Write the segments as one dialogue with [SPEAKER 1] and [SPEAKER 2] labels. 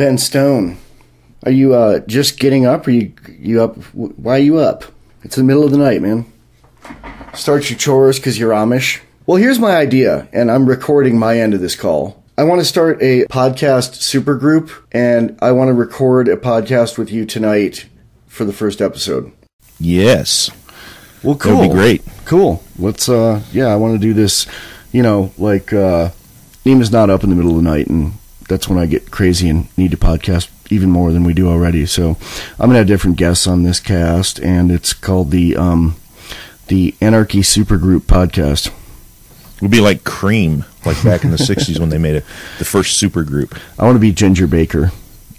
[SPEAKER 1] Ben Stone, are you just getting up? Or you up? Why are you up? It's the middle of the night, man. Start your chores because you're Amish. Well, here's my idea, and I'm recording my end of this call. I want to start a podcast supergroup, and I want to record a podcast with you tonight for the first episode.
[SPEAKER 2] Yes.
[SPEAKER 1] Well, cool.
[SPEAKER 2] That would be great.
[SPEAKER 1] Cool. Let's, I want to do this, Nima's not up in the middle of the night, and that's when I get crazy and need to podcast even more than we do already. So I'm going to have different guests on this cast, and it's called the Anarchy Supergroup Podcast.
[SPEAKER 2] It would be like Cream, like back in the 60s when they made the first supergroup.
[SPEAKER 1] I want to be Ginger Baker.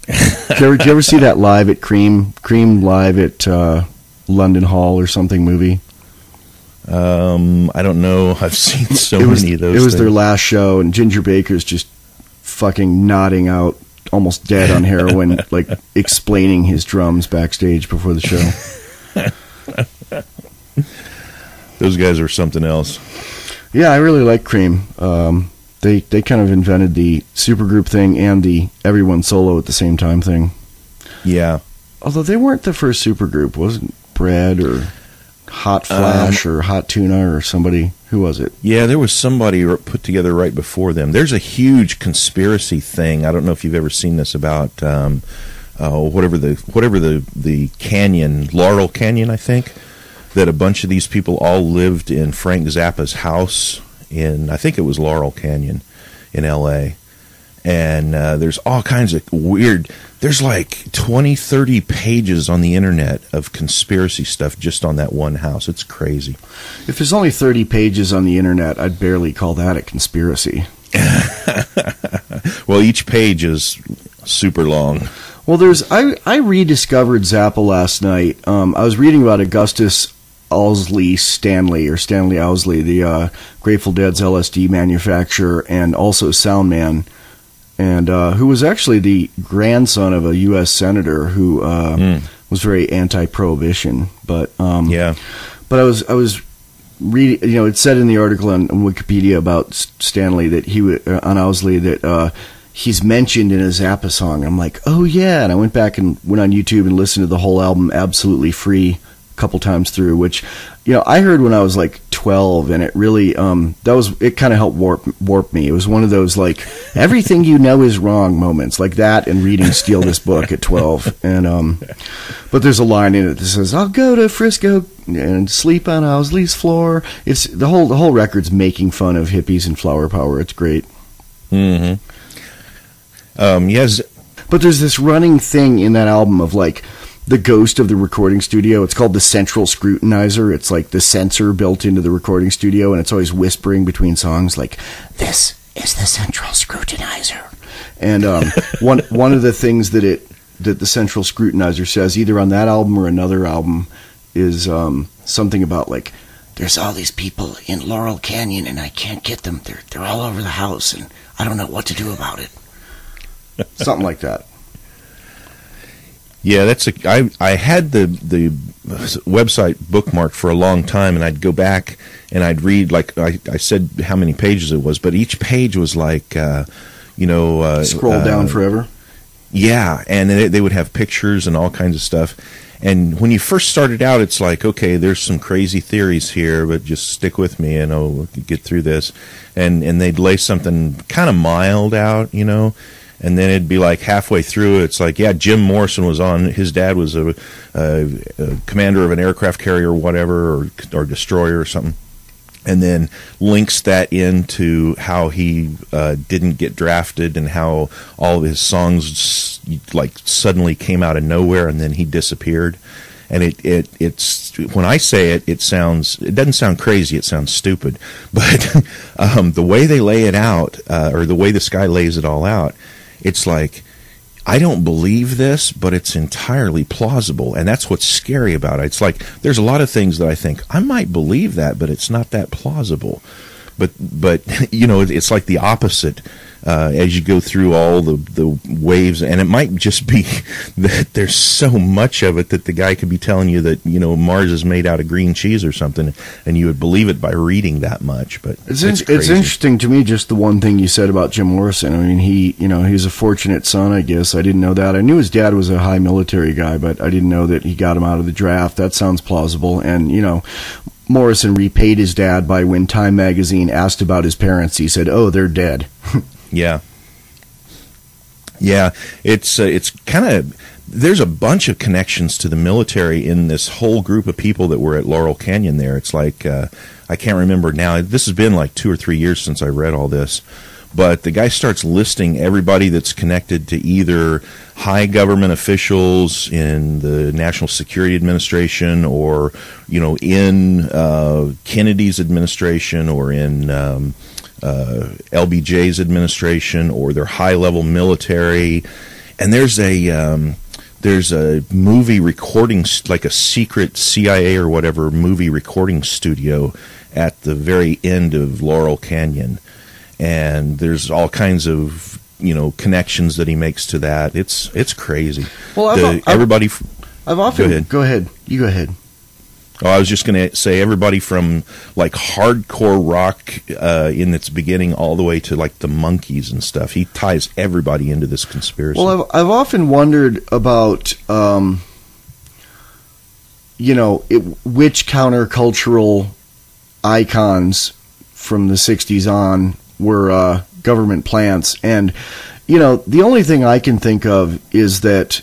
[SPEAKER 1] Did you ever see that live at Cream live at London Hall or something movie?
[SPEAKER 2] I don't know. I've seen many of those.
[SPEAKER 1] It was their last show, and Ginger Baker's just fucking nodding out, almost dead on heroin, like explaining his drums backstage before the show.
[SPEAKER 2] Those guys are something else.
[SPEAKER 1] Yeah, I really like Cream. They kind of invented the supergroup thing and the everyone solo at the same time thing.
[SPEAKER 2] Yeah.
[SPEAKER 1] Although they weren't the first supergroup. Wasn't Bread or Hot Flash or Hot Tuna or somebody? Who was it? Yeah,
[SPEAKER 2] there was somebody put together right before them. There's a huge conspiracy thing. I don't know if you've ever seen this about whatever the canyon, Laurel Canyon, I think, that a bunch of these people all lived in Frank Zappa's house in, I think it was Laurel Canyon in L.A., and there's all kinds of weird, there's like 20, 30 pages on the internet of conspiracy stuff just on that one house. It's crazy.
[SPEAKER 1] If there's only 30 pages on the internet, I'd barely call that a conspiracy.
[SPEAKER 2] Well, each page is super long.
[SPEAKER 1] Well, I rediscovered Zappa last night. I was reading about Augustus Owsley, Stanley Owsley, the Grateful Dead's LSD manufacturer and also sound man, and who was actually the grandson of a U.S. senator who was very anti-prohibition. But I was reading. It said in the article on Wikipedia about Stanley that on Owsley that he's mentioned in a Zappa song. I'm like, oh yeah, and I went back and went on YouTube and listened to the whole album absolutely free a couple times through, which I heard when I was like 12, and it really it kind of helped warp me. It was one of those like everything you know is wrong moments, like that, and reading Steal This Book at 12. And but there's a line in it that says, "I'll go to Frisco and sleep on Owsley's floor." It's the whole record's making fun of hippies and flower power. It's great.
[SPEAKER 2] Mm-hmm. Yes,
[SPEAKER 1] but there's this running thing in that album of like the ghost of the recording studio. It's called the Central Scrutinizer. It's like the censor built into the recording studio, and it's always whispering between songs like, "This is the Central Scrutinizer." And one of the things that the Central Scrutinizer says, either on that album or another album, is something about like, "There's all these people in Laurel Canyon, and I can't get them. They're all over the house, and I don't know what to do about it." Something like that.
[SPEAKER 2] Yeah, I had the website bookmarked for a long time, and I'd go back and I'd read, like I said how many pages it was, but each page was like,
[SPEAKER 1] scroll down forever.
[SPEAKER 2] Yeah, and they would have pictures and all kinds of stuff. And when you first started out, it's like, okay, there's some crazy theories here, but just stick with me and we'll get through this. And they'd lay something kind of mild out, And then it'd be like halfway through, it's like, yeah, Jim Morrison was on. His dad was a commander of an aircraft carrier or whatever, or destroyer or something. And then links that into how he didn't get drafted and how all of his songs like suddenly came out of nowhere and then he disappeared. And it's when I say it doesn't sound crazy, it sounds stupid. But the way they lay it out, or the way this guy lays it all out, it's like, I don't believe this, but it's entirely plausible, and that's what's scary about it. It's like, there's a lot of things that I think, I might believe that, but it's not that plausible. But it's like the opposite as you go through all the waves, and it might just be that there's so much of it that the guy could be telling you that, you know, Mars is made out of green cheese or something, and you would believe it by reading that much. But it's
[SPEAKER 1] interesting to me, just the one thing you said about Jim Morrison. I mean, he's a fortunate son, I guess. I didn't know that. I knew his dad was a high military guy, but I didn't know that he got him out of the draft. That sounds plausible. And, you know, Morrison repaid his dad by, when Time magazine asked about his parents, he said, "Oh, they're dead."
[SPEAKER 2] Yeah. It's kind of, there's a bunch of connections to the military in this whole group of people that were at Laurel Canyon there. It's like, I can't remember now. This has been like 2 or 3 years since I read all this. But the guy starts listing everybody that's connected to either high government officials in the National Security Administration, or, you know, in Kennedy's administration, or in LBJ's administration, or their high-level military. And there's a movie recording, like a secret CIA or whatever movie recording studio at the very end of Laurel Canyon. And there's all kinds of, you know, connections that he makes to that. It's crazy.
[SPEAKER 1] Well, Go ahead. You go ahead.
[SPEAKER 2] Oh, I was just going to say, everybody from like hardcore rock in its beginning all the way to like the Monkees and stuff. He ties everybody into this conspiracy.
[SPEAKER 1] Well, I've often wondered about, you know, which countercultural icons from the 60s on were government plants. And, you know, the only thing I can think of is that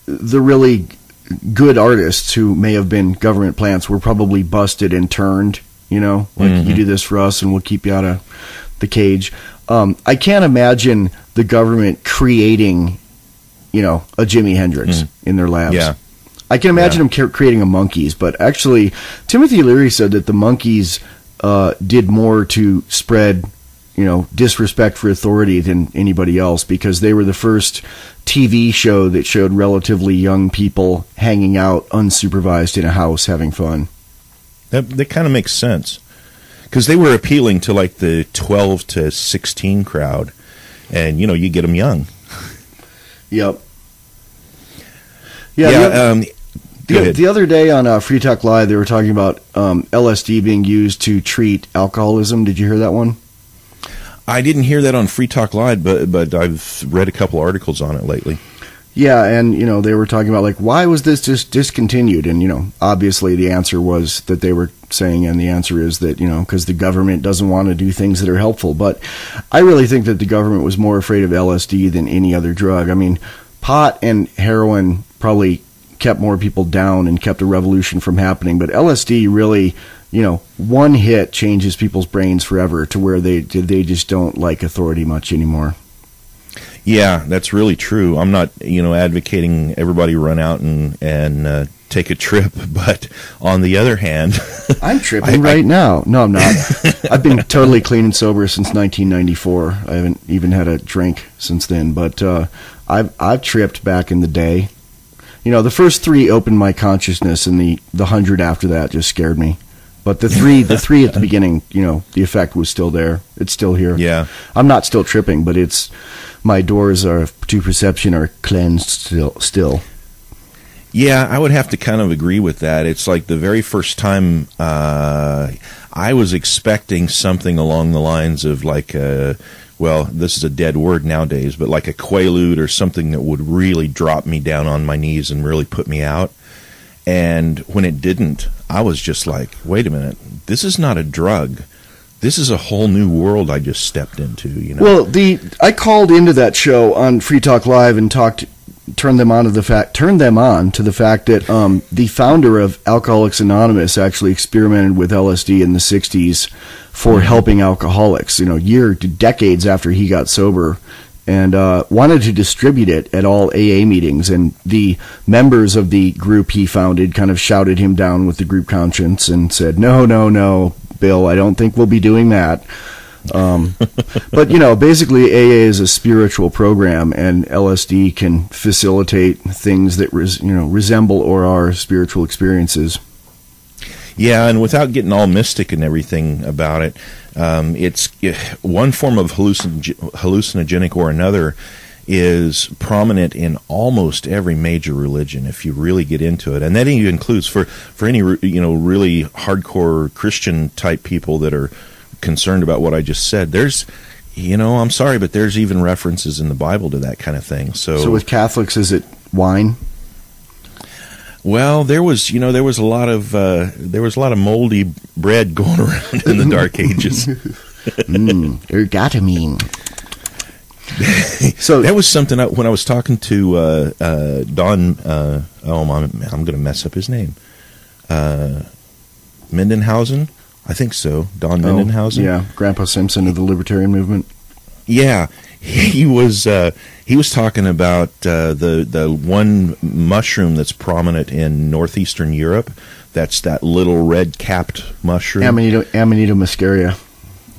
[SPEAKER 1] the really good artists who may have been government plants were probably busted and turned, you know, like, you do this for us and we'll keep you out of the cage. I can't imagine the government creating, you know, a Jimi Hendrix in their labs.
[SPEAKER 2] Yeah.
[SPEAKER 1] I can imagine them creating a Monkees, but actually Timothy Leary said that the Monkees did more to spread, you know, disrespect for authority than anybody else, because they were the first TV show that showed relatively young people hanging out unsupervised in a house having fun.
[SPEAKER 2] That kind of makes sense, because they were appealing to like the 12 to 16 crowd, and, you know, you get them young.
[SPEAKER 1] Yep.
[SPEAKER 2] Yeah.
[SPEAKER 1] The other day on Free Talk Live, they were talking about LSD being used to treat alcoholism. Did you hear that one?
[SPEAKER 2] I didn't hear that on Free Talk Live, but I've read a couple articles on it lately.
[SPEAKER 1] Yeah, and, you know, they were talking about, like, why was this just discontinued? And, you know, obviously the answer was that they were saying, and the answer is that, you know, because the government doesn't want to do things that are helpful. But I really think that the government was more afraid of LSD than any other drug. I mean, pot and heroin probably kept more people down and kept a revolution from happening. But LSD really, you know, one hit changes people's brains forever to where they just don't like authority much anymore.
[SPEAKER 2] Yeah, that's really true. I'm not, you know, advocating everybody run out and take a trip, but on the other hand,
[SPEAKER 1] I'm tripping right now. No, I'm not. I've been totally clean and sober since 1994. I haven't even had a drink since then, but I've tripped back in the day. You know, the first 3 opened my consciousness, and the 100 after that just scared me. But the three at the beginning, you know, the effect was still there. It's still here.
[SPEAKER 2] Yeah.
[SPEAKER 1] I'm not still tripping, but my doors to perception are cleansed still.
[SPEAKER 2] Yeah, I would have to kind of agree with that. It's like the very first time I was expecting something along the lines of like well, this is a dead word nowadays, but like a Quaalude or something that would really drop me down on my knees and really put me out. And when it didn't, I was just like, wait a minute, this is not a drug. This is a whole new world I just stepped into, you know.
[SPEAKER 1] Well, I called into that show on Free Talk Live and turned them on to the fact that the founder of Alcoholics Anonymous actually experimented with LSD in the 60s for helping alcoholics, you know, decades after he got sober, and wanted to distribute it at all AA meetings. And the members of the group he founded kind of shouted him down with the group conscience and said, no, Bill, I don't think we'll be doing that. But, you know, basically AA is a spiritual program, and LSD can facilitate things that resemble or are spiritual experiences.
[SPEAKER 2] Yeah, and without getting all mystic and everything about it, it's one form of hallucinogenic or another is prominent in almost every major religion if you really get into it, and that even includes for any really hardcore Christian type people that are concerned about what I just said. There's I'm sorry, but there's even references in the Bible to that kind of thing. So
[SPEAKER 1] with Catholics, is it wine?
[SPEAKER 2] Well, there was a lot of moldy bread going around in the Dark Ages.
[SPEAKER 1] Ergotamine.
[SPEAKER 2] So that was something when I was talking to Don. I'm going to mess up his name. Mindenhausen, I think so. Don Mindenhausen.
[SPEAKER 1] Yeah, Grandpa Simpson of the Libertarian Movement.
[SPEAKER 2] Yeah, he was talking about the one mushroom that's prominent in northeastern Europe. That's that little red capped mushroom.
[SPEAKER 1] Amanita muscaria.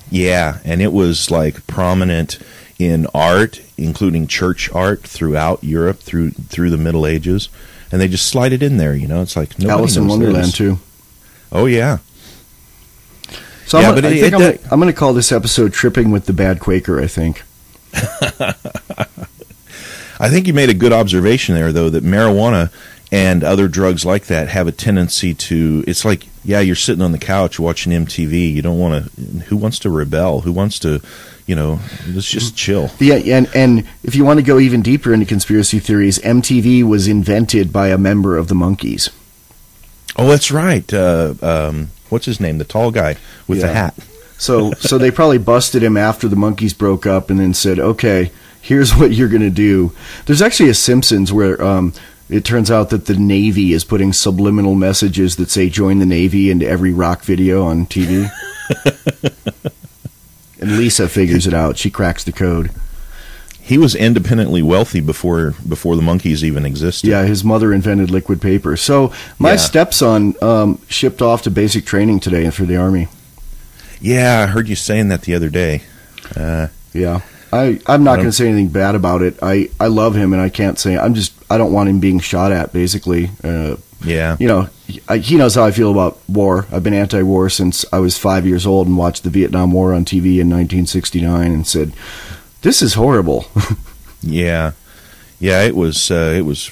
[SPEAKER 2] Yeah, and it was like prominent in art, including church art throughout Europe through the Middle Ages, and they just slide it in there. It's like nobody
[SPEAKER 1] Alice in
[SPEAKER 2] knows
[SPEAKER 1] Wonderland
[SPEAKER 2] this.
[SPEAKER 1] too.
[SPEAKER 2] Oh yeah.
[SPEAKER 1] So I'm going to call this episode "Tripping with the Bad Quaker." I think.
[SPEAKER 2] I think you made a good observation there, though, that marijuana and other drugs like that have a tendency to. It's like, yeah, you're sitting on the couch watching MTV. You don't want to. Who wants to rebel? Who wants to? Let's just chill.
[SPEAKER 1] Yeah, and if you want to go even deeper into conspiracy theories, MTV was invented by a member of the Monkees.
[SPEAKER 2] Oh, that's right. What's his name? The tall guy with the hat.
[SPEAKER 1] So they probably busted him after the Monkees broke up and then said, okay, here's what you're going to do. There's actually a Simpsons where it turns out that the Navy is putting subliminal messages that say join the Navy into every rock video on TV. And Lisa figures it out. She cracks the code.
[SPEAKER 2] He was independently wealthy before the Monkees even existed.
[SPEAKER 1] Yeah, his mother invented liquid paper. So my stepson shipped off to basic training today for the Army.
[SPEAKER 2] Yeah, I heard you saying that the other day.
[SPEAKER 1] Yeah. I'm not going to say anything bad about it. I love him, and I can't say I don't want him being shot at. Basically,
[SPEAKER 2] yeah.
[SPEAKER 1] He knows how I feel about war. I've been anti-war since I was 5 years old, and watched the Vietnam War on TV in 1969, and said, "This is horrible."
[SPEAKER 2] Yeah, it was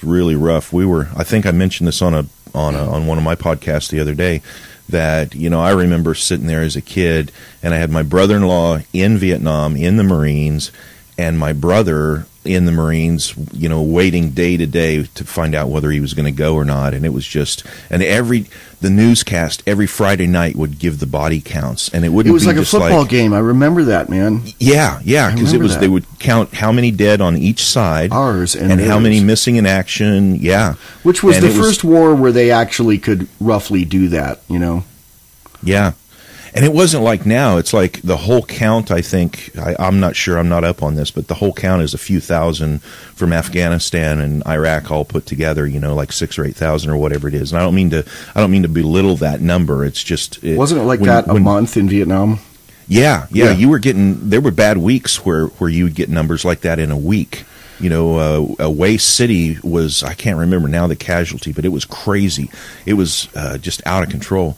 [SPEAKER 2] really rough. I think I mentioned this on one of my podcasts the other day. That, I remember sitting there as a kid, and I had my brother-in-law in Vietnam in the Marines, and my brother in the Marines, waiting day to day to find out whether he was going to go or not. And it was just, and the newscast every Friday night would give the body counts, and it wouldn't. It
[SPEAKER 1] was like a football game. I remember that, man.
[SPEAKER 2] Yeah, because they would count how many dead on each side,
[SPEAKER 1] ours
[SPEAKER 2] and how many missing in action. Yeah,
[SPEAKER 1] which was the first war where they actually could roughly do that.
[SPEAKER 2] Yeah. And it wasn't like now. It's like the whole count, I think, I'm not sure, I'm not up on this, but the whole count is a few thousand from Afghanistan and Iraq all put together, like 6,000 or 8,000 or whatever it is. And I don't mean to belittle that number. It's just...
[SPEAKER 1] Wasn't it like that a month in Vietnam?
[SPEAKER 2] Yeah. There were bad weeks where you would get numbers like that in a week. Way City was, I can't remember now the casualty, but it was crazy. It was just out of control.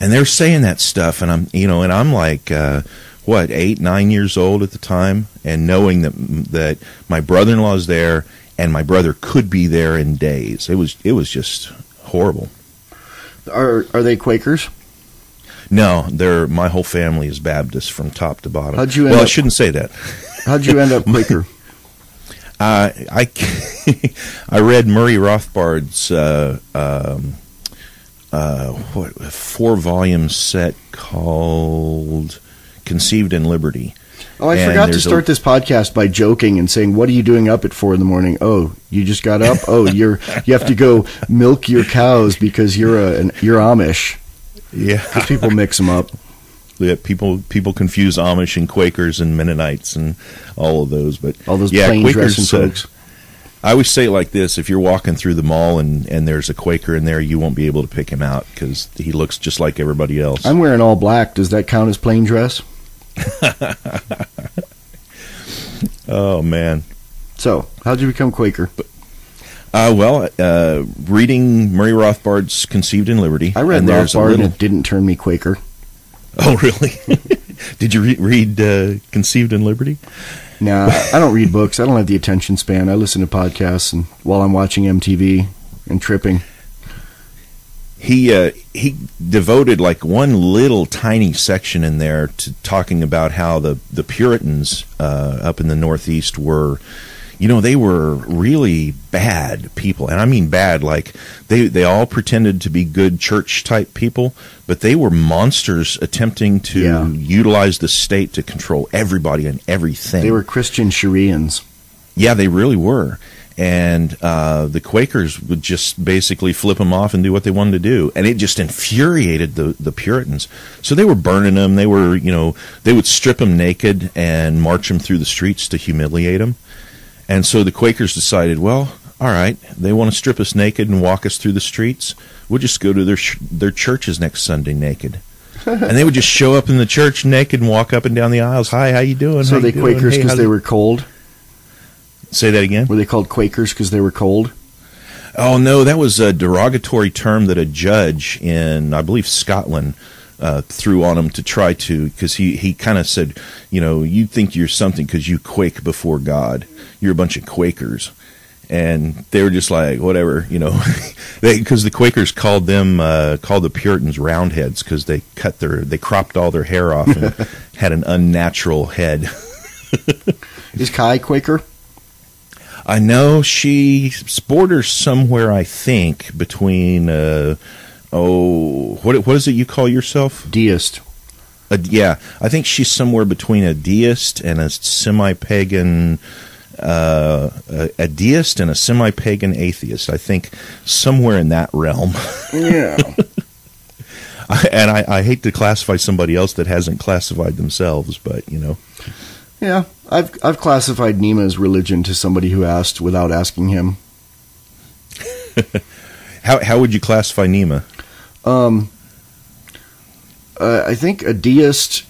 [SPEAKER 2] And they're saying that stuff, and I'm like, 8, 9 years old at the time, and knowing that my brother-in-law's there, and my brother could be there in days. It was just horrible.
[SPEAKER 1] Are they Quakers?
[SPEAKER 2] No, my whole family is Baptist from top to bottom.
[SPEAKER 1] I
[SPEAKER 2] shouldn't say that.
[SPEAKER 1] How'd you end up Quaker?
[SPEAKER 2] I read Murray Rothbard's 4-volume set called Conceived in Liberty.
[SPEAKER 1] Oh, I forgot to start this podcast by joking and saying, "What are you doing up at 4 a.m? Oh, you just got up. Oh, you have to go milk your cows because you're Amish."
[SPEAKER 2] Yeah,
[SPEAKER 1] because people mix them up.
[SPEAKER 2] Yeah, people confuse Amish and Quakers and Mennonites and all of those, but
[SPEAKER 1] all those plain dressing folks.
[SPEAKER 2] I always say it like this: if you're walking through the mall and there's a Quaker in there, you won't be able to pick him out because he looks just like everybody else.
[SPEAKER 1] I'm wearing all black. Does that count as plain dress?
[SPEAKER 2] Oh man!
[SPEAKER 1] So, how'd you become Quaker?
[SPEAKER 2] Reading Murray Rothbard's Conceived in Liberty.
[SPEAKER 1] I read Rothbard and it didn't turn me Quaker.
[SPEAKER 2] Oh, really? Did you read Conceived in Liberty?
[SPEAKER 1] Nah, I don't read books. I don't have the attention span. I listen to podcasts and while I'm watching MTV and tripping.
[SPEAKER 2] He devoted like one little tiny section in there to talking about how the Puritans up in the Northeast were, they were really bad people. And I mean bad, like they all pretended to be good church type people, but they were monsters attempting to utilize the state to control everybody and everything.
[SPEAKER 1] They were Christian Shareans.
[SPEAKER 2] Yeah, they really were. And the Quakers would just basically flip them off and do what they wanted to do. And it just infuriated the Puritans. So they were burning them. They were, they would strip them naked and march them through the streets to humiliate them. And so the Quakers decided, well, all right, they want to strip us naked and walk us through the streets. We'll just go to their churches next Sunday naked. And they would just show up in the church naked and walk up and down the aisles. Hi, how you doing?
[SPEAKER 1] So they Quakers because they were cold?
[SPEAKER 2] Say that again?
[SPEAKER 1] Were they called Quakers because they were cold?
[SPEAKER 2] Oh, no, that was a derogatory term that a judge in, I believe, Scotland threw on them to try to, because he kind of said, you think you're something because you quake before God. You're a bunch of Quakers. And they were just like, whatever, because the Quakers called the Puritans Roundheads because they cropped all their hair off and had an unnatural head.
[SPEAKER 1] Is Kai Quaker?
[SPEAKER 2] I know she borders somewhere, I think, between, what is it you call yourself?
[SPEAKER 1] Deist.
[SPEAKER 2] Yeah, I think she's somewhere between a deist and a semi-pagan, a deist and a semi-pagan atheist. I think somewhere in that realm.
[SPEAKER 1] Yeah.
[SPEAKER 2] And I hate to classify somebody else that hasn't classified themselves, but,
[SPEAKER 1] Yeah, I've classified Nima's religion to somebody who asked without asking him.
[SPEAKER 2] How would you classify Nima?
[SPEAKER 1] I think a deist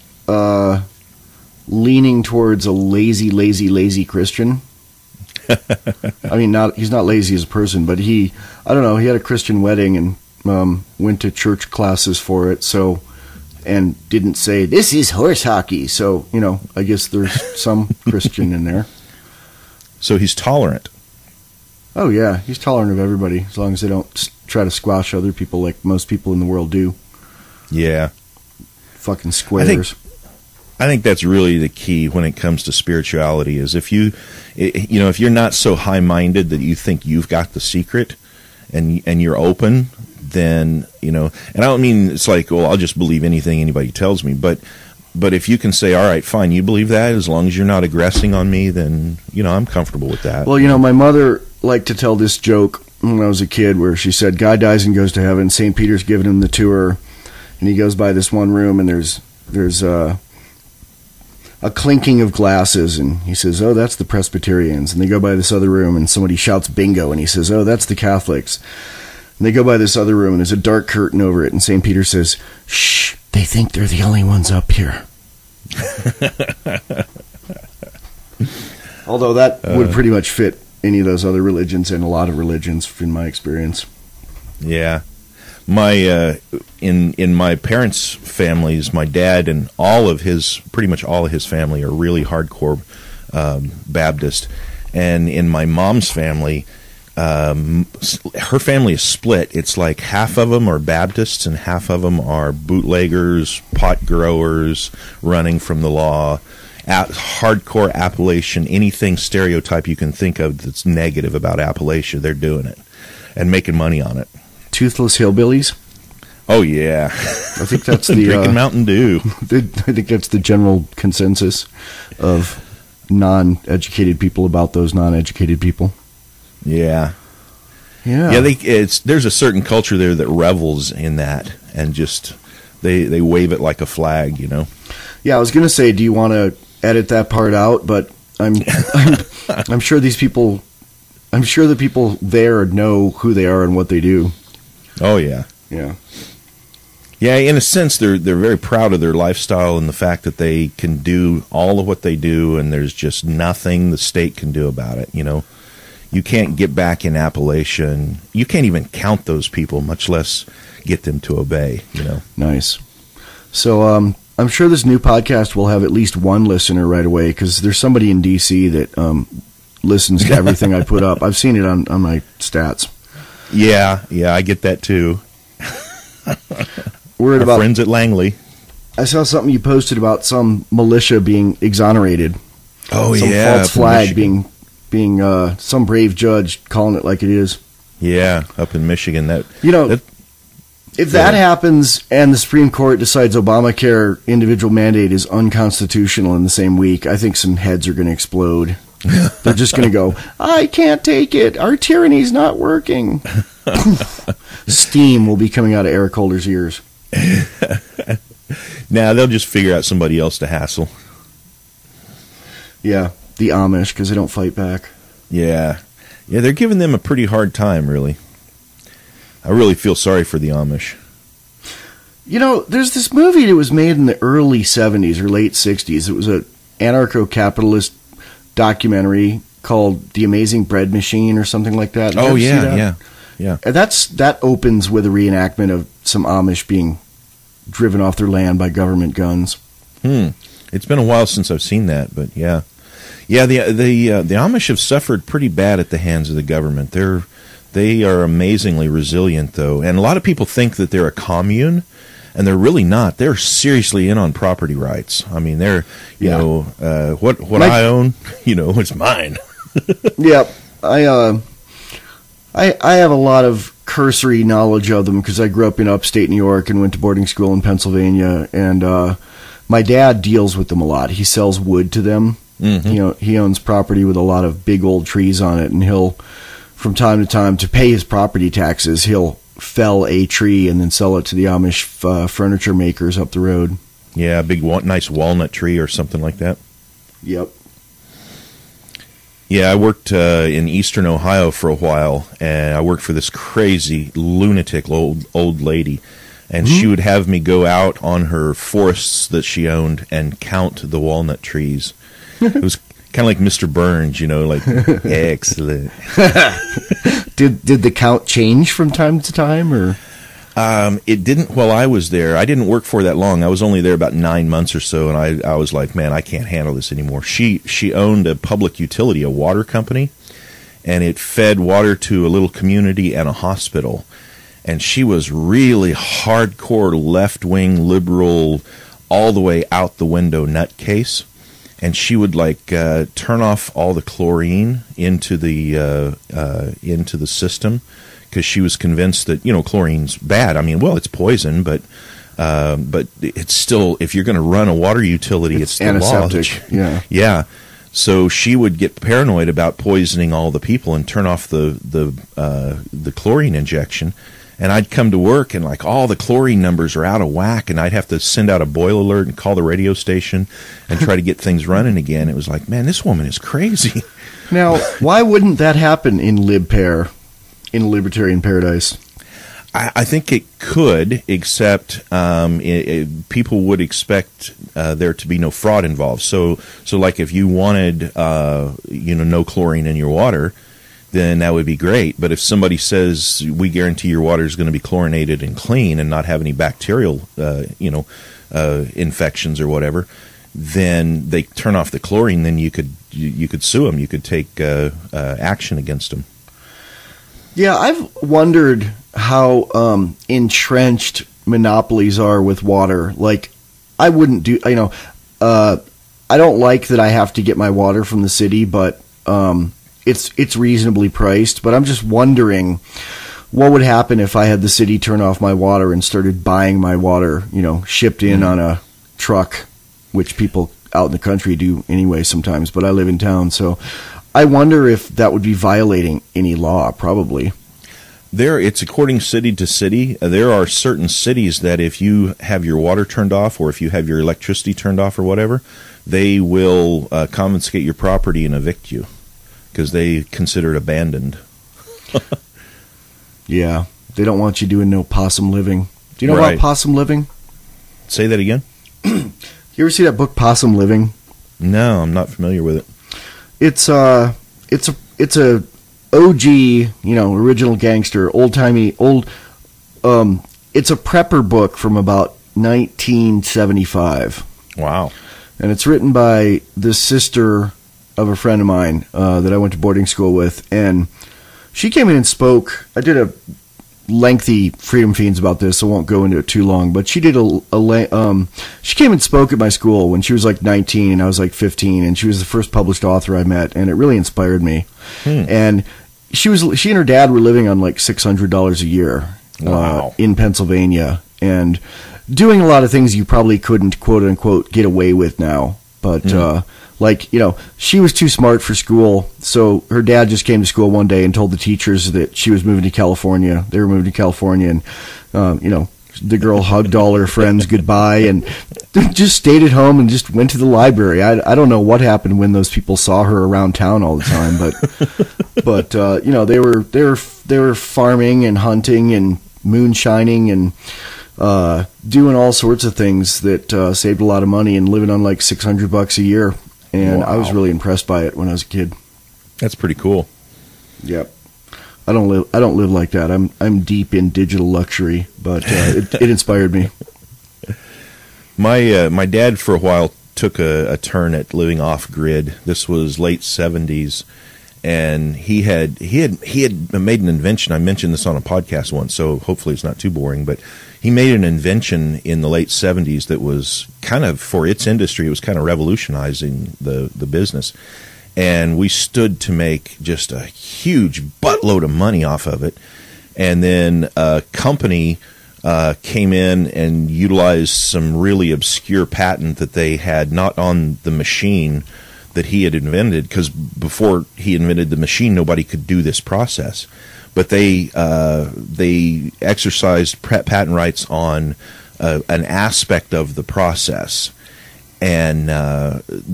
[SPEAKER 1] leaning towards a lazy Christian. I mean, he's not lazy as a person, but I don't know, he had a Christian wedding and went to church classes for it, and didn't say, this is horse hockey. So, I guess there's some Christian in there.
[SPEAKER 2] So he's tolerant.
[SPEAKER 1] Oh, yeah. He's tolerant of everybody, as long as they don't try to squash other people like most people in the world do.
[SPEAKER 2] Yeah.
[SPEAKER 1] Fucking squares.
[SPEAKER 2] I think that's really the key when it comes to spirituality is if you're not so high-minded that you think you've got the secret and you're open, then, and I don't mean it's like, well, I'll just believe anything anybody tells me, but if you can say, all right, fine, you believe that, as long as you're not aggressing on me, then, I'm comfortable with that.
[SPEAKER 1] Well, my mother liked to tell this joke when I was a kid where she said, guy dies and goes to heaven, St. Peter's giving him the tour, and he goes by this one room, and there's a clinking of glasses, and he says, oh, that's the Presbyterians, and they go by this other room, and somebody shouts bingo, and he says, oh, that's the Catholics. And they go by this other room, and there's a dark curtain over it, and St. Peter says, shh, they think they're the only ones up here. Although that would pretty much fit any of those other religions and a lot of religions, in my experience.
[SPEAKER 2] Yeah. In my parents' families, my dad and pretty much all of his family are really hardcore Baptist. And in my mom's family, her family is split. It's like half of them are Baptists and half of them are bootleggers, pot growers, running from the law, hardcore Appalachian, anything stereotype you can think of that's negative about Appalachia, they're doing it and making money on it.
[SPEAKER 1] Toothless hillbillies?
[SPEAKER 2] Oh, yeah.
[SPEAKER 1] I think that's the...
[SPEAKER 2] Drinking Mountain Dew.
[SPEAKER 1] I think that's the general consensus of non-educated people about those non-educated people.
[SPEAKER 2] Yeah.
[SPEAKER 1] Yeah.
[SPEAKER 2] There's a certain culture there that revels in that and just they wave it like a flag,
[SPEAKER 1] Yeah, I was going to say, do you want to edit that part out? But I'm sure the people there know who they are and what they do.
[SPEAKER 2] Oh yeah.
[SPEAKER 1] Yeah.
[SPEAKER 2] Yeah, in a sense they're very proud of their lifestyle and the fact that they can do all of what they do and there's just nothing the state can do about it, you can't get back in Appalachia. You can't even count those people, much less get them to obey.
[SPEAKER 1] Nice. So I'm sure this new podcast will have at least one listener right away, because there's somebody in D.C. that listens to everything I put up. I've seen it on my stats.
[SPEAKER 2] Yeah, I get that too.
[SPEAKER 1] We're at
[SPEAKER 2] Our
[SPEAKER 1] about
[SPEAKER 2] friends at Langley.
[SPEAKER 1] I saw something you posted about some militia being exonerated.
[SPEAKER 2] Oh,
[SPEAKER 1] some
[SPEAKER 2] yeah.
[SPEAKER 1] false flag being some brave judge calling it like it is.
[SPEAKER 2] Yeah, up in Michigan.
[SPEAKER 1] If that happens and the Supreme Court decides Obamacare individual mandate is unconstitutional in the same week, I think some heads are going to explode. They're just going to go, I can't take it. Our tyranny's not working. Steam will be coming out of Eric Holder's ears.
[SPEAKER 2] Now they'll just figure out somebody else to hassle.
[SPEAKER 1] Yeah, the Amish, because they don't fight back.
[SPEAKER 2] Yeah, they're giving them a pretty hard time, really. I really feel sorry for the Amish.
[SPEAKER 1] There's this movie that was made in the early 70s or late 60s. It was an anarcho-capitalist documentary called The Amazing Bread Machine or something like that.
[SPEAKER 2] Oh, yeah.
[SPEAKER 1] And that opens with a reenactment of some Amish being driven off their land by government guns.
[SPEAKER 2] It's been a while since I've seen that, but yeah. Yeah, the Amish have suffered pretty bad at the hands of the government. They are amazingly resilient, though, and a lot of people think that they're a commune, and they're really not. They're seriously in on property rights. I mean, they're what I own, it's mine.
[SPEAKER 1] Yeah, I have a lot of cursory knowledge of them because I grew up in upstate New York and went to boarding school in Pennsylvania, and my dad deals with them a lot. He sells wood to them. Mm-hmm. He owns property with a lot of big old trees on it, and he'll, from time to time, to pay his property taxes, he'll fell a tree and then sell it to the Amish furniture makers up the road.
[SPEAKER 2] Yeah, a big nice walnut tree or something like that.
[SPEAKER 1] Yep.
[SPEAKER 2] Yeah, I worked in eastern Ohio for a while, and I worked for this crazy lunatic old lady, and she would have me go out on her forests that she owned and count the walnut trees. It was kind of like Mr. Burns, like, excellent.
[SPEAKER 1] Did the count change from time to time, or?
[SPEAKER 2] It didn't while I was there. I didn't work for that long. I was only there about 9 months or so, and I was like, man, I can't handle this anymore. She owned a public utility, a water company, and it fed water to a little community and a hospital. And she was really hardcore left-wing liberal, all the way out the window nutcase. And she would turn off all the chlorine into the system, because she was convinced that chlorine's bad. I mean, well, it's poison, but it's still, if you're going to run a water utility, it's the
[SPEAKER 1] antiseptic.
[SPEAKER 2] law. Yeah. So she would get paranoid about poisoning all the people and turn off the chlorine injection. And I'd come to work and all the chlorine numbers are out of whack, and I'd have to send out a boil alert and call the radio station and try to get things running again. It was like, man, this woman is crazy.
[SPEAKER 1] Now, why wouldn't that happen in LibPair, in Libertarian Paradise?
[SPEAKER 2] I think it could, except people would expect there to be no fraud involved. So like if you wanted no chlorine in your water, then that would be great. But if somebody says, we guarantee your water is going to be chlorinated and clean and not have any bacterial, infections or whatever, then they turn off the chlorine, then you could sue them. You could take action against them.
[SPEAKER 1] Yeah, I've wondered how entrenched monopolies are with water. Like, I wouldn't do, I don't like that I have to get my water from the city, but it's reasonably priced, but I'm just wondering what would happen if I had the city turn off my water and started buying my water, shipped in on a truck, which people out in the country do anyway sometimes, but I live in town, so I wonder if that would be violating any law. Probably.
[SPEAKER 2] It's according city to city. There are certain cities that if you have your water turned off or if you have your electricity turned off or whatever, they will confiscate your property and evict you, because they consider it abandoned.
[SPEAKER 1] Yeah, they don't want you doing no possum living. Do you know about possum living?
[SPEAKER 2] Say that again?
[SPEAKER 1] You ever see that book, Possum Living?
[SPEAKER 2] No, I'm not familiar with it.
[SPEAKER 1] It's a OG, original gangster, old-timey, it's a prepper book from about 1975.
[SPEAKER 2] Wow.
[SPEAKER 1] And it's written by the sister of a friend of mine that I went to boarding school with. And she came in and spoke. I did a lengthy Freedom Fiends about this, so I won't go into it too long. But she did she came and spoke at my school when she was like 19 and I was like 15. And she was the first published author I met. And it really inspired me. And she and her dad were living on like $600 a year.
[SPEAKER 2] Wow.
[SPEAKER 1] In Pennsylvania, and doing a lot of things you probably couldn't, quote unquote, get away with now. But she was too smart for school, so her dad just came to school one day and told the teachers that she was moving to California. They were moving to California, and the girl hugged all her friends goodbye and just stayed at home and just went to the library. I don't know what happened when those people saw her around town all the time, but they were farming and hunting and moonshining and doing all sorts of things that saved a lot of money and living on like $600 a year. And
[SPEAKER 2] wow.
[SPEAKER 1] I was really impressed by it when I was a kid.
[SPEAKER 2] That's pretty cool.
[SPEAKER 1] Yep. I don't live like that. I'm deep in digital luxury, but it inspired me.
[SPEAKER 2] My dad for a while took a turn at living off grid. This was late 70s, and he had made an invention. I mentioned this on a podcast once, so hopefully it's not too boring, but he made an invention in the late 70s that was kind of, for its industry, it was kind of revolutionizing the business. And we stood to make just a huge buttload of money off of it. And then a company came in and utilized some really obscure patent that they had not on the machine that he had invented, because before he invented the machine, nobody could do this process. But they exercised patent rights on an aspect of the process. And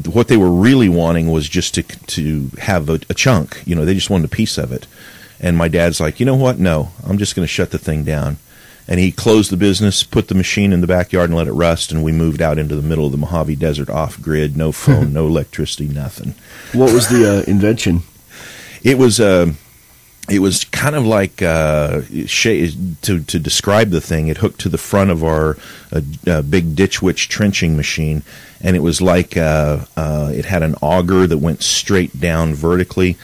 [SPEAKER 2] what they were really wanting was just to have a chunk. They just wanted a piece of it. And my dad's like, you know what? No, I'm just going to shut the thing down. And he closed the business, put the machine in the backyard and let it rust, and we moved out into the middle of the Mojave Desert off-grid, no phone, no electricity, nothing.
[SPEAKER 1] What was the invention?
[SPEAKER 2] It was kind of like, to describe the thing, it hooked to the front of our big Ditch Witch trenching machine, and it was like it had an auger that went straight down vertically,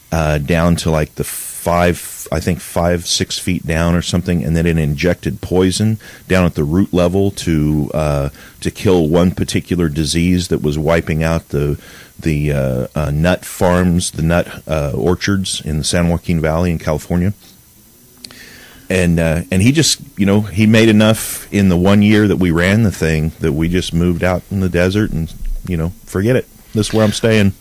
[SPEAKER 2] down to like the 5-6 feet down or something, and then it injected poison down at the root level to kill one particular disease that was wiping out the nut farms, the nut orchards in the San Joaquin Valley in California. And he just, he made enough in the 1 year that we ran the thing that we just moved out in the desert and, forget it. This is where I'm staying.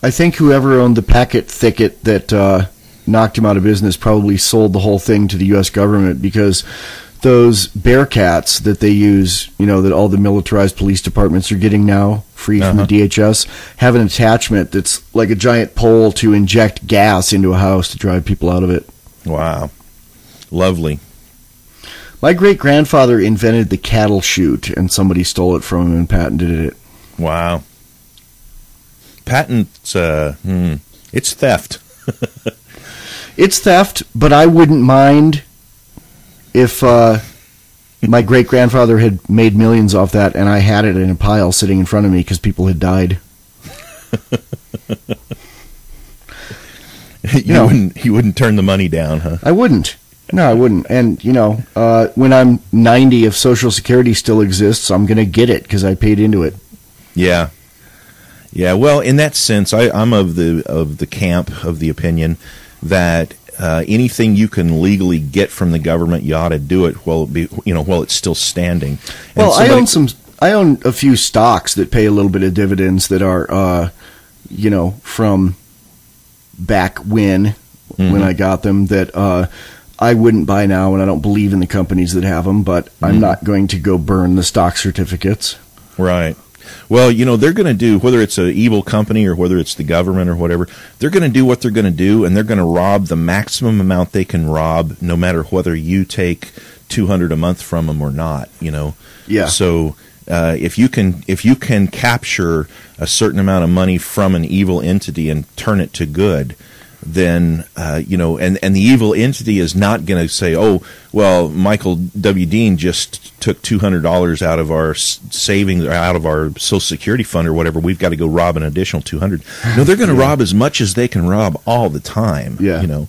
[SPEAKER 1] I think whoever owned the packet thicket that knocked him out of business probably sold the whole thing to the U.S. government, because those Bearcats that they use, that all the militarized police departments are getting now, free from the DHS, have an attachment that's like a giant pole to inject gas into a house to drive people out of it.
[SPEAKER 2] Wow. Lovely.
[SPEAKER 1] My great-grandfather invented the cattle chute, and somebody stole it from him and patented it.
[SPEAKER 2] Wow. Patents, it's theft.
[SPEAKER 1] It's theft, but I wouldn't mind if my great-grandfather had made millions off that and I had it in a pile sitting in front of me because people had died.
[SPEAKER 2] You wouldn't turn the money down, huh?
[SPEAKER 1] I wouldn't. No, I wouldn't. And, when I'm 90, if Social Security still exists, I'm going to get it because I paid into it.
[SPEAKER 2] Yeah. Yeah, well, in that sense, I'm of the camp of the opinion that anything you can legally get from the government, you ought to do it while it's still standing. And
[SPEAKER 1] well, I own a few stocks that pay a little bit of dividends that are, from back when I got them, that I wouldn't buy now, and I don't believe in the companies that have them, but I'm not going to go burn the stock certificates.
[SPEAKER 2] Right. Well, they're going to do, whether it's an evil company or whether it's the government or whatever, they're going to do what they're going to do, and they're going to rob the maximum amount they can rob, no matter whether you take $200 a month from them or not.
[SPEAKER 1] Yeah.
[SPEAKER 2] So if you can capture a certain amount of money from an evil entity and turn it to good, then and the evil entity is not going to say, oh, well, Michael W. Dean just took $200 out of our savings, or out of our Social Security fund or whatever. We've got to go rob an additional $200. No, they're going to rob as much as they can rob all the time.
[SPEAKER 1] Yeah.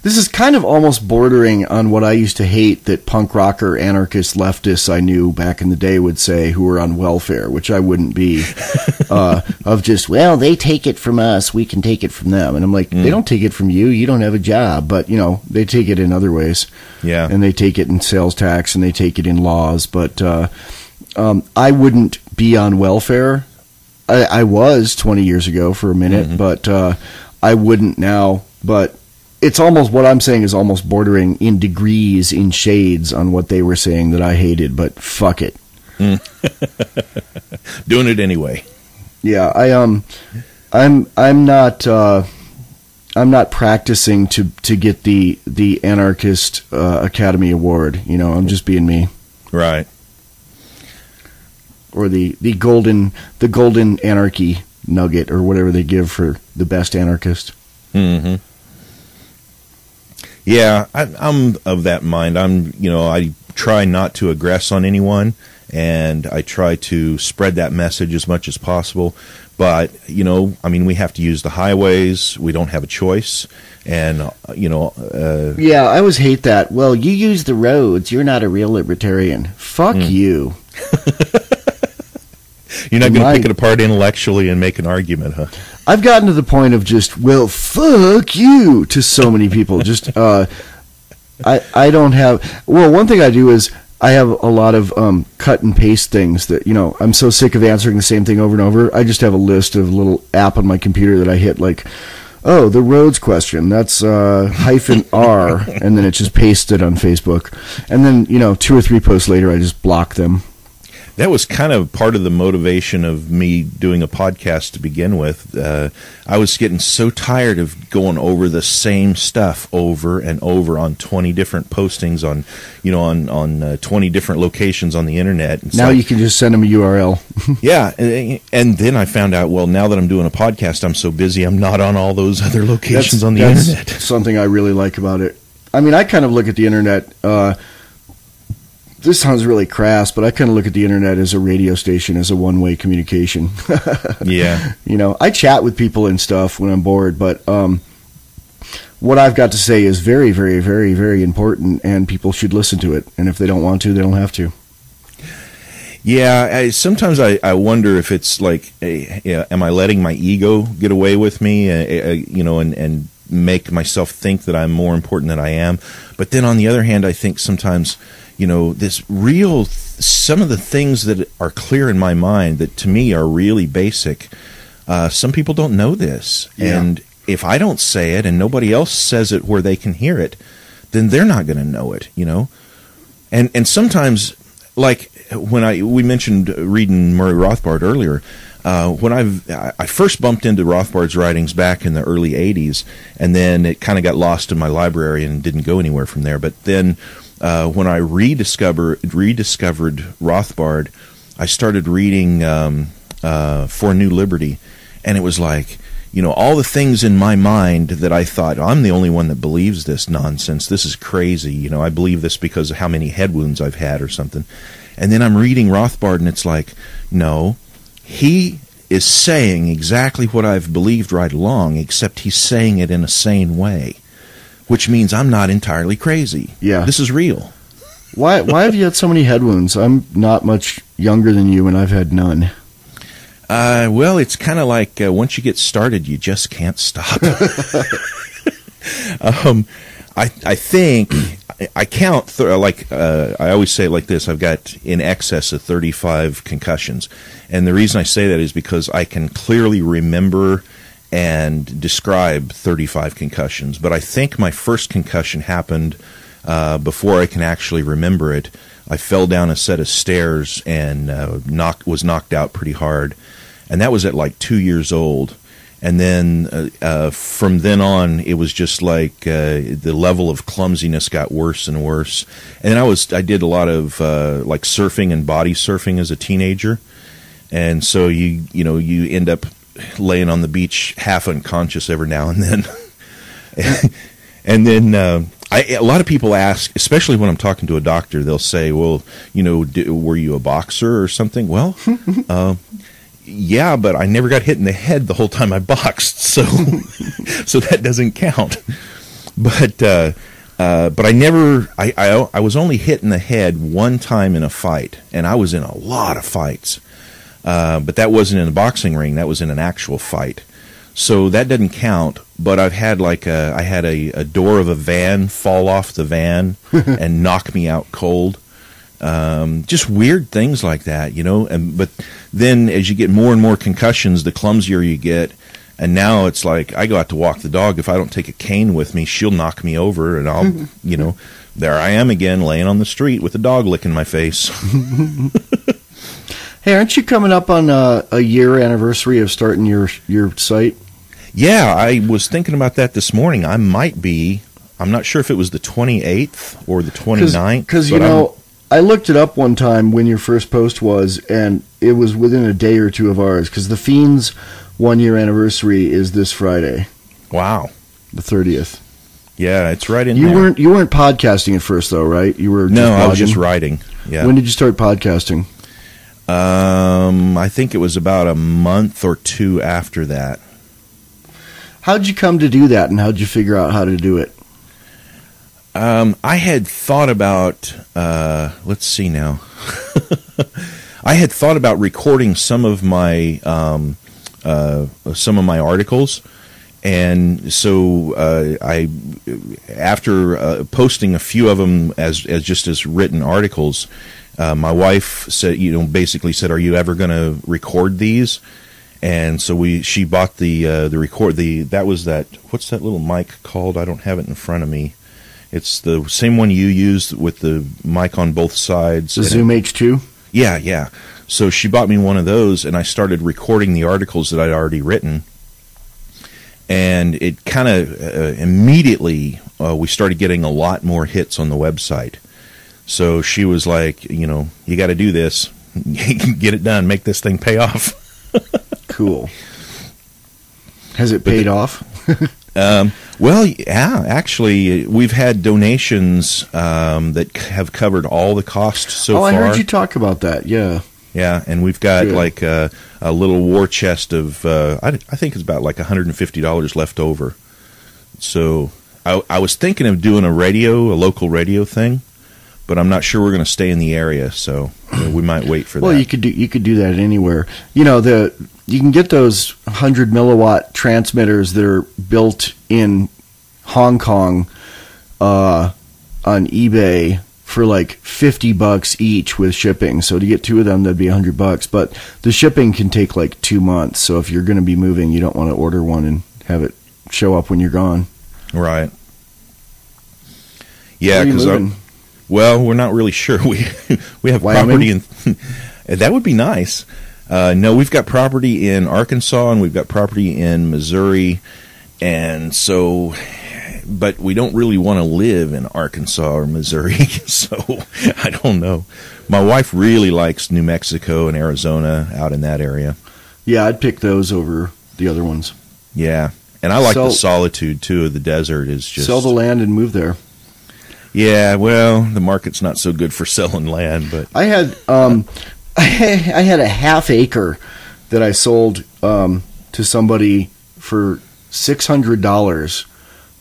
[SPEAKER 1] This is kind of almost bordering on what I used to hate that punk rocker, anarchist, leftists I knew back in the day would say who were on welfare, which I wouldn't be, of just, well, they take it from us, we can take it from them. And I'm like, they don't take it from you, you don't have a job. But, they take it in other ways. Yeah. And they take it in sales tax, and they take it in laws. But I wouldn't be on welfare. I was 20 years ago for a minute, but I wouldn't now. But it's almost, what I'm saying is almost bordering in degrees, in shades on what they were saying that I hated, but fuck it.
[SPEAKER 2] Doing it anyway.
[SPEAKER 1] Yeah, I'm not practicing to get the Anarchist Academy Award. I'm just being me.
[SPEAKER 2] Right.
[SPEAKER 1] Or the golden anarchy nugget, or whatever they give for the best anarchist.
[SPEAKER 2] Mm-hmm. Yeah, I'm of that mind. I try not to aggress on anyone, and I try to spread that message as much as possible. But, we have to use the highways. We don't have a choice. And,
[SPEAKER 1] yeah, I always hate that. Well, you use the roads. You're not a real libertarian. Fuck you.
[SPEAKER 2] You're not going to pick it apart intellectually and make an argument, huh?
[SPEAKER 1] I've gotten to the point of just, well, fuck you, to so many people. Just, I don't have... Well, one thing I do is I have a lot of cut and paste things that, I'm so sick of answering the same thing over and over. I just have a list of a little app on my computer that I hit, like, oh, the roads question, that's -R, and then it just pasted on Facebook. And then, 2 or 3 posts later, I just block them.
[SPEAKER 2] That was kind of part of the motivation of me doing a podcast to begin with. I was getting so tired of going over the same stuff over and over on 20 different postings on 20 different locations on the internet. It's
[SPEAKER 1] now you can just send them a URL.
[SPEAKER 2] Yeah, and then I found out, well, now that I'm doing a podcast, I'm so busy, I'm not on all those other locations on the internet.
[SPEAKER 1] That's something I really like about it. I mean, I kind of look at the internet... this sounds really crass, but I kind of look at the internet as a radio station, as a one-way communication.
[SPEAKER 2] Yeah.
[SPEAKER 1] I chat with people and stuff when I'm bored, but what I've got to say is very, very, very, very important, and people should listen to it. And if they don't want to, they don't have to.
[SPEAKER 2] Yeah, sometimes I wonder if it's like, am I letting my ego get away with me, and make myself think that I'm more important than I am? But then on the other hand, I think sometimes... some of the things that are clear in my mind that to me are really basic, some people don't know this. Yeah. And if I don't say it and nobody else says it where they can hear it, then they're not going to know it, And sometimes, like when we mentioned reading Murray Rothbard earlier, when I first bumped into Rothbard's writings back in the early 80s, and then it kind of got lost in my library and didn't go anywhere from there. But then... when I rediscovered Rothbard, I started reading For New Liberty, and it was like, all the things in my mind that I thought, I'm the only one that believes this nonsense. This is crazy. I believe this because of how many head wounds I've had or something. And then I'm reading Rothbard, and it's like, no, he is saying exactly what I've believed right along, except he's saying it in a sane way. Which means I'm not entirely crazy. Yeah. This is real.
[SPEAKER 1] Why have you had so many head wounds? I'm not much younger than you, and I've had none.
[SPEAKER 2] Well, it's kind of like once you get started, you just can't stop. I think I count, I always say it like this, I've got in excess of 35 concussions. And the reason I say that is because I can clearly remember and describe 35 concussions. But I think my first concussion happened before I can actually remember it. I fell down a set of stairs and was knocked out pretty hard. And that was at like 2 years old. And then from then on, it was just like the level of clumsiness got worse and worse. And I did a lot of like surfing and body surfing as a teenager. And so you end up laying on the beach half unconscious every now and then. And then a lot of people ask, especially when I'm talking to a doctor, they'll say, well, were you a boxer or something? Well, yeah, but I never got hit in the head the whole time I boxed, so so that doesn't count. But I was only hit in the head one time in a fight, and I was in a lot of fights. But that wasn't in the boxing ring, that was in an actual fight. So that doesn't count, but I had a door of a van fall off the van and knock me out cold. Just weird things like that, but then as you get more and more concussions, the clumsier you get. And now it's like I go out to walk the dog. If I don't take a cane with me, she'll knock me over, and I'll, there I am again, laying on the street with a dog licking my face.
[SPEAKER 1] Hey, aren't you coming up on a year anniversary of starting your site?
[SPEAKER 2] Yeah, I was thinking about that this morning. I might be. I'm not sure if it was the 28th or the 29th.
[SPEAKER 1] Because, I looked it up one time when your first post was, and it was within a day or two of ours, because the Fiends' 1 year anniversary is this Friday.
[SPEAKER 2] Wow.
[SPEAKER 1] The 30th.
[SPEAKER 2] Yeah, it's right in there.
[SPEAKER 1] You weren't podcasting at first, though, right? You were
[SPEAKER 2] No, I was just writing. Yeah.
[SPEAKER 1] When did you start podcasting?
[SPEAKER 2] I think it was about a month or two after that.
[SPEAKER 1] How'd you come to do that, and how'd you figure out how to do it?
[SPEAKER 2] I had thought about, let's see now. I had thought about recording some of my articles, and so I, after posting a few of them as written articles, my wife said, basically said, "Are you ever going to record these?" And so she bought what's that little mic called? I don't have it in front of me. It's the same one you used with the mic on both sides.
[SPEAKER 1] The Zoom H2?
[SPEAKER 2] Yeah. So she bought me one of those, and I started recording the articles that I'd already written. And it kind of immediately, we started getting a lot more hits on the website. So she was like, you got to do this. Get it done. Make this thing pay off.
[SPEAKER 1] Cool. Has it paid off?
[SPEAKER 2] Well, yeah, actually, we've had donations that have covered all the costs so far.
[SPEAKER 1] Oh, I heard you talk about that, yeah.
[SPEAKER 2] Yeah, and we've got like a little war chest of, I think it's about like $150 left over. So I was thinking of doing a local radio thing, but I'm not sure we're going to stay in the area, so we might wait for that.
[SPEAKER 1] Well, you could do that anywhere. You can get those 100 milliwatt transmitters that are built in Hong Kong on eBay for like $50 each with shipping. So to get two of them, that'd be $100. But the shipping can take like 2 months. So if you're going to be moving, you don't want to order one and have it show up when you're gone.
[SPEAKER 2] Right. Yeah, because well, we're not really sure. We have property in. That would be nice. No, we've got property in Arkansas and we've got property in Missouri, and so, but we don't really want to live in Arkansas or Missouri, so I don't know. My wife really likes New Mexico and Arizona, out in that area.
[SPEAKER 1] Yeah, I'd pick those over the other ones.
[SPEAKER 2] Yeah, and I like the solitude too of the desert. Is just
[SPEAKER 1] sell the land and move there.
[SPEAKER 2] Yeah, well, the market's not so good for selling land, but
[SPEAKER 1] I had I had a half acre that I sold to somebody for $600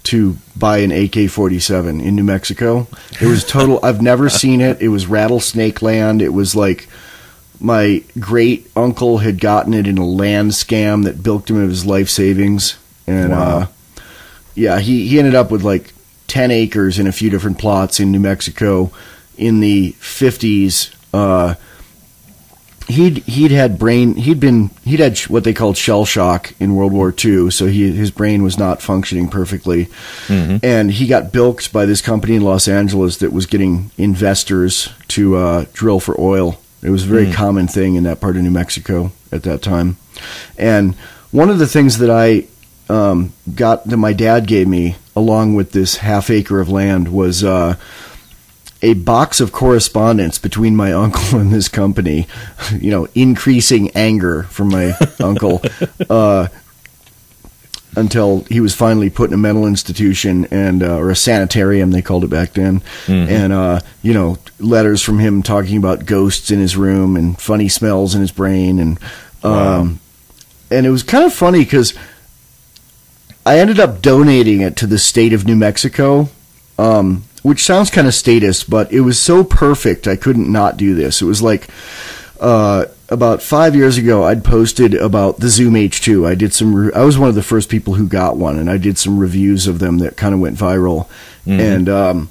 [SPEAKER 1] to buy an AK-47 in New Mexico. It was total. I've never seen it. It was rattlesnake land. It was like my great uncle had gotten it in a land scam that bilked him of his life savings, and
[SPEAKER 2] wow.
[SPEAKER 1] Yeah, he ended up with like 10 acres in a few different plots in New Mexico in the 50s. He'd had what they called shell shock in World War II, so his brain was not functioning perfectly, and he got bilked by this company in Los Angeles that was getting investors to drill for oil. It was a very common thing in that part of New Mexico at that time. And one of the things that I got that my dad gave me along with this half acre of land was a box of correspondence between my uncle and this company, until he was finally put in a mental institution and or a sanitarium, they called it back then. And you know, letters from him talking about ghosts in his room and funny smells in his brain, and and it was kind of funny because I ended up donating it to the state of New Mexico, which sounds kind of statist, but it was so perfect I couldn't not do this. It was like about 5 years ago, I'd posted about the Zoom H2. I did some. I was one of the first people who got one, and I did some reviews of them that kind of went viral. And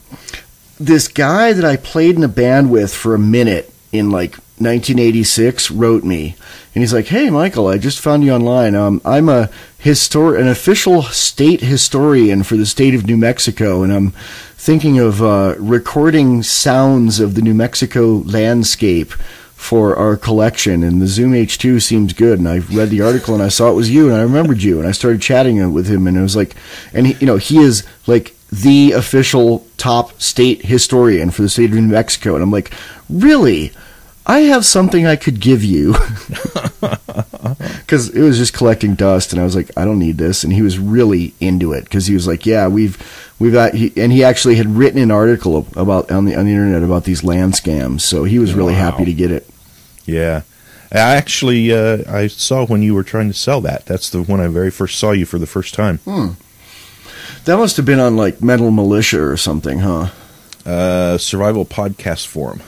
[SPEAKER 1] this guy that I played in a band with for a minute in like 1986 wrote me, and he's like, "Hey, Michael, I just found you online. I'm an official state historian for the state of New Mexico, and I'm thinking of recording sounds of the New Mexico landscape for our collection, and the Zoom H2 seems good." And I read the article and I saw it was you, and I remembered you, and I started chatting with him, and it was like, and he, you know, he is like the official top state historian for the state of New Mexico, and I'm like, really? I have something I could give you, because it was just collecting dust, and I was like, I don't need this. And he was really into it, because he was like, yeah, we've got, and he actually had written an article about on the internet about these land scams, so he was really happy to get it.
[SPEAKER 2] Yeah, I actually I saw when you were trying to sell that. That's the one I very first saw you for the first time.
[SPEAKER 1] That must have been on like Mental Militia or something, huh?
[SPEAKER 2] Survival Podcast Forum.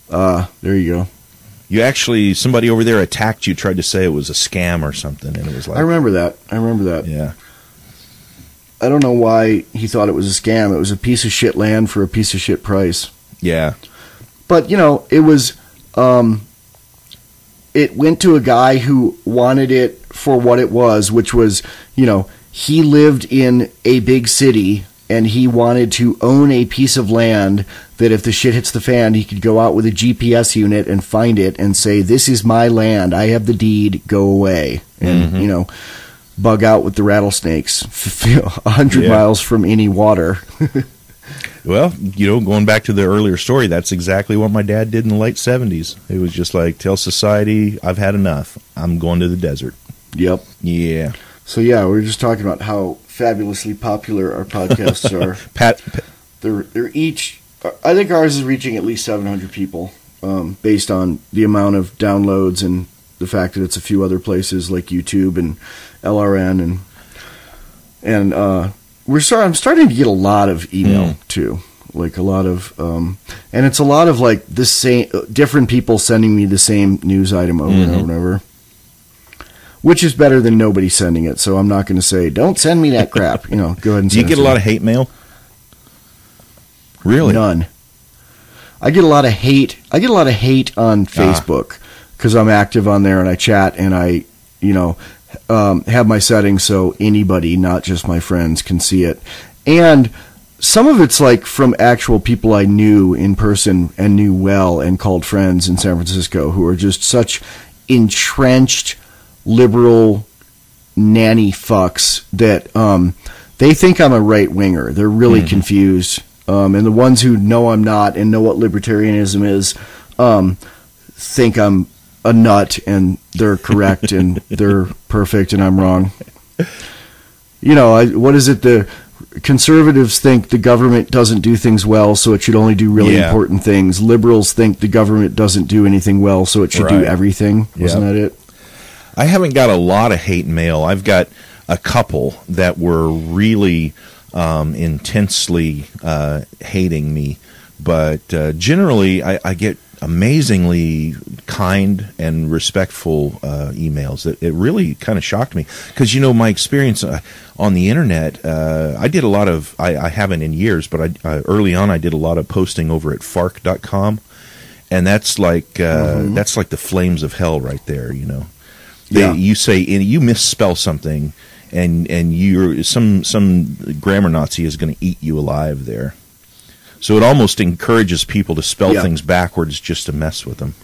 [SPEAKER 1] There you go.
[SPEAKER 2] You actually, somebody over there attacked you, tried to say it was a scam or something, and it was like,
[SPEAKER 1] I remember that.
[SPEAKER 2] Yeah.
[SPEAKER 1] I don't know why he thought it was a scam. It was a piece of shit land for a piece of shit price.
[SPEAKER 2] Yeah.
[SPEAKER 1] But, you know, it was, it went to a guy who wanted it for what it was, which was, you know, he lived in a big city and he wanted to own a piece of land that if the shit hits the fan, he could go out with a GPS unit and find it and say, this is my land. I have the deed. Go away. And, you know, bug out with the rattlesnakes 100 miles from any water.
[SPEAKER 2] Well, you know, going back to the earlier story, that's exactly what my dad did in the late 70s. It was just like, tell society, I've had enough. I'm going to the desert.
[SPEAKER 1] Yep.
[SPEAKER 2] Yeah.
[SPEAKER 1] So, yeah, we were just talking about how fabulously popular our podcasts are. They're each, I think ours is reaching at least 700 people, based on the amount of downloads and the fact that it's a few other places like YouTube and LRN, and I'm starting to get a lot of email too, like a lot of, and it's a lot of like the same different people sending me the same news item over and over and over, which is better than nobody sending it. So I'm not going to say don't send me that crap. You know, go ahead and.
[SPEAKER 2] Do you get a lot of hate mail? Really?
[SPEAKER 1] None. I get a lot of hate. I get a lot of hate on Facebook because I'm active on there and I chat and I, you know, have my settings so anybody, not just my friends, can see it. And some of it's like from actual people I knew in person and knew well and called friends in San Francisco who are just such entrenched liberal nanny fucks that they think I'm a right winger. They're really confused. And the ones who know I'm not and know what libertarianism is think I'm a nut and they're correct and they're perfect and I'm wrong. You know, what is it? The conservatives think the government doesn't do things well, so it should only do really important things. Liberals think the government doesn't do anything well, so it should do everything. Wasn't that it?
[SPEAKER 2] I haven't got a lot of hate mail. I've got a couple that were really intensely hating me, but generally I get amazingly kind and respectful emails. It really kind of shocked me because, you know, my experience on the internet, I did a lot of, I haven't in years, but early on I did a lot of posting over at fark.com, and that's like the flames of hell right there, you know. You say, you misspell something and you're some grammar Nazi is going to eat you alive there. So it almost encourages people to spell things backwards just to mess with them.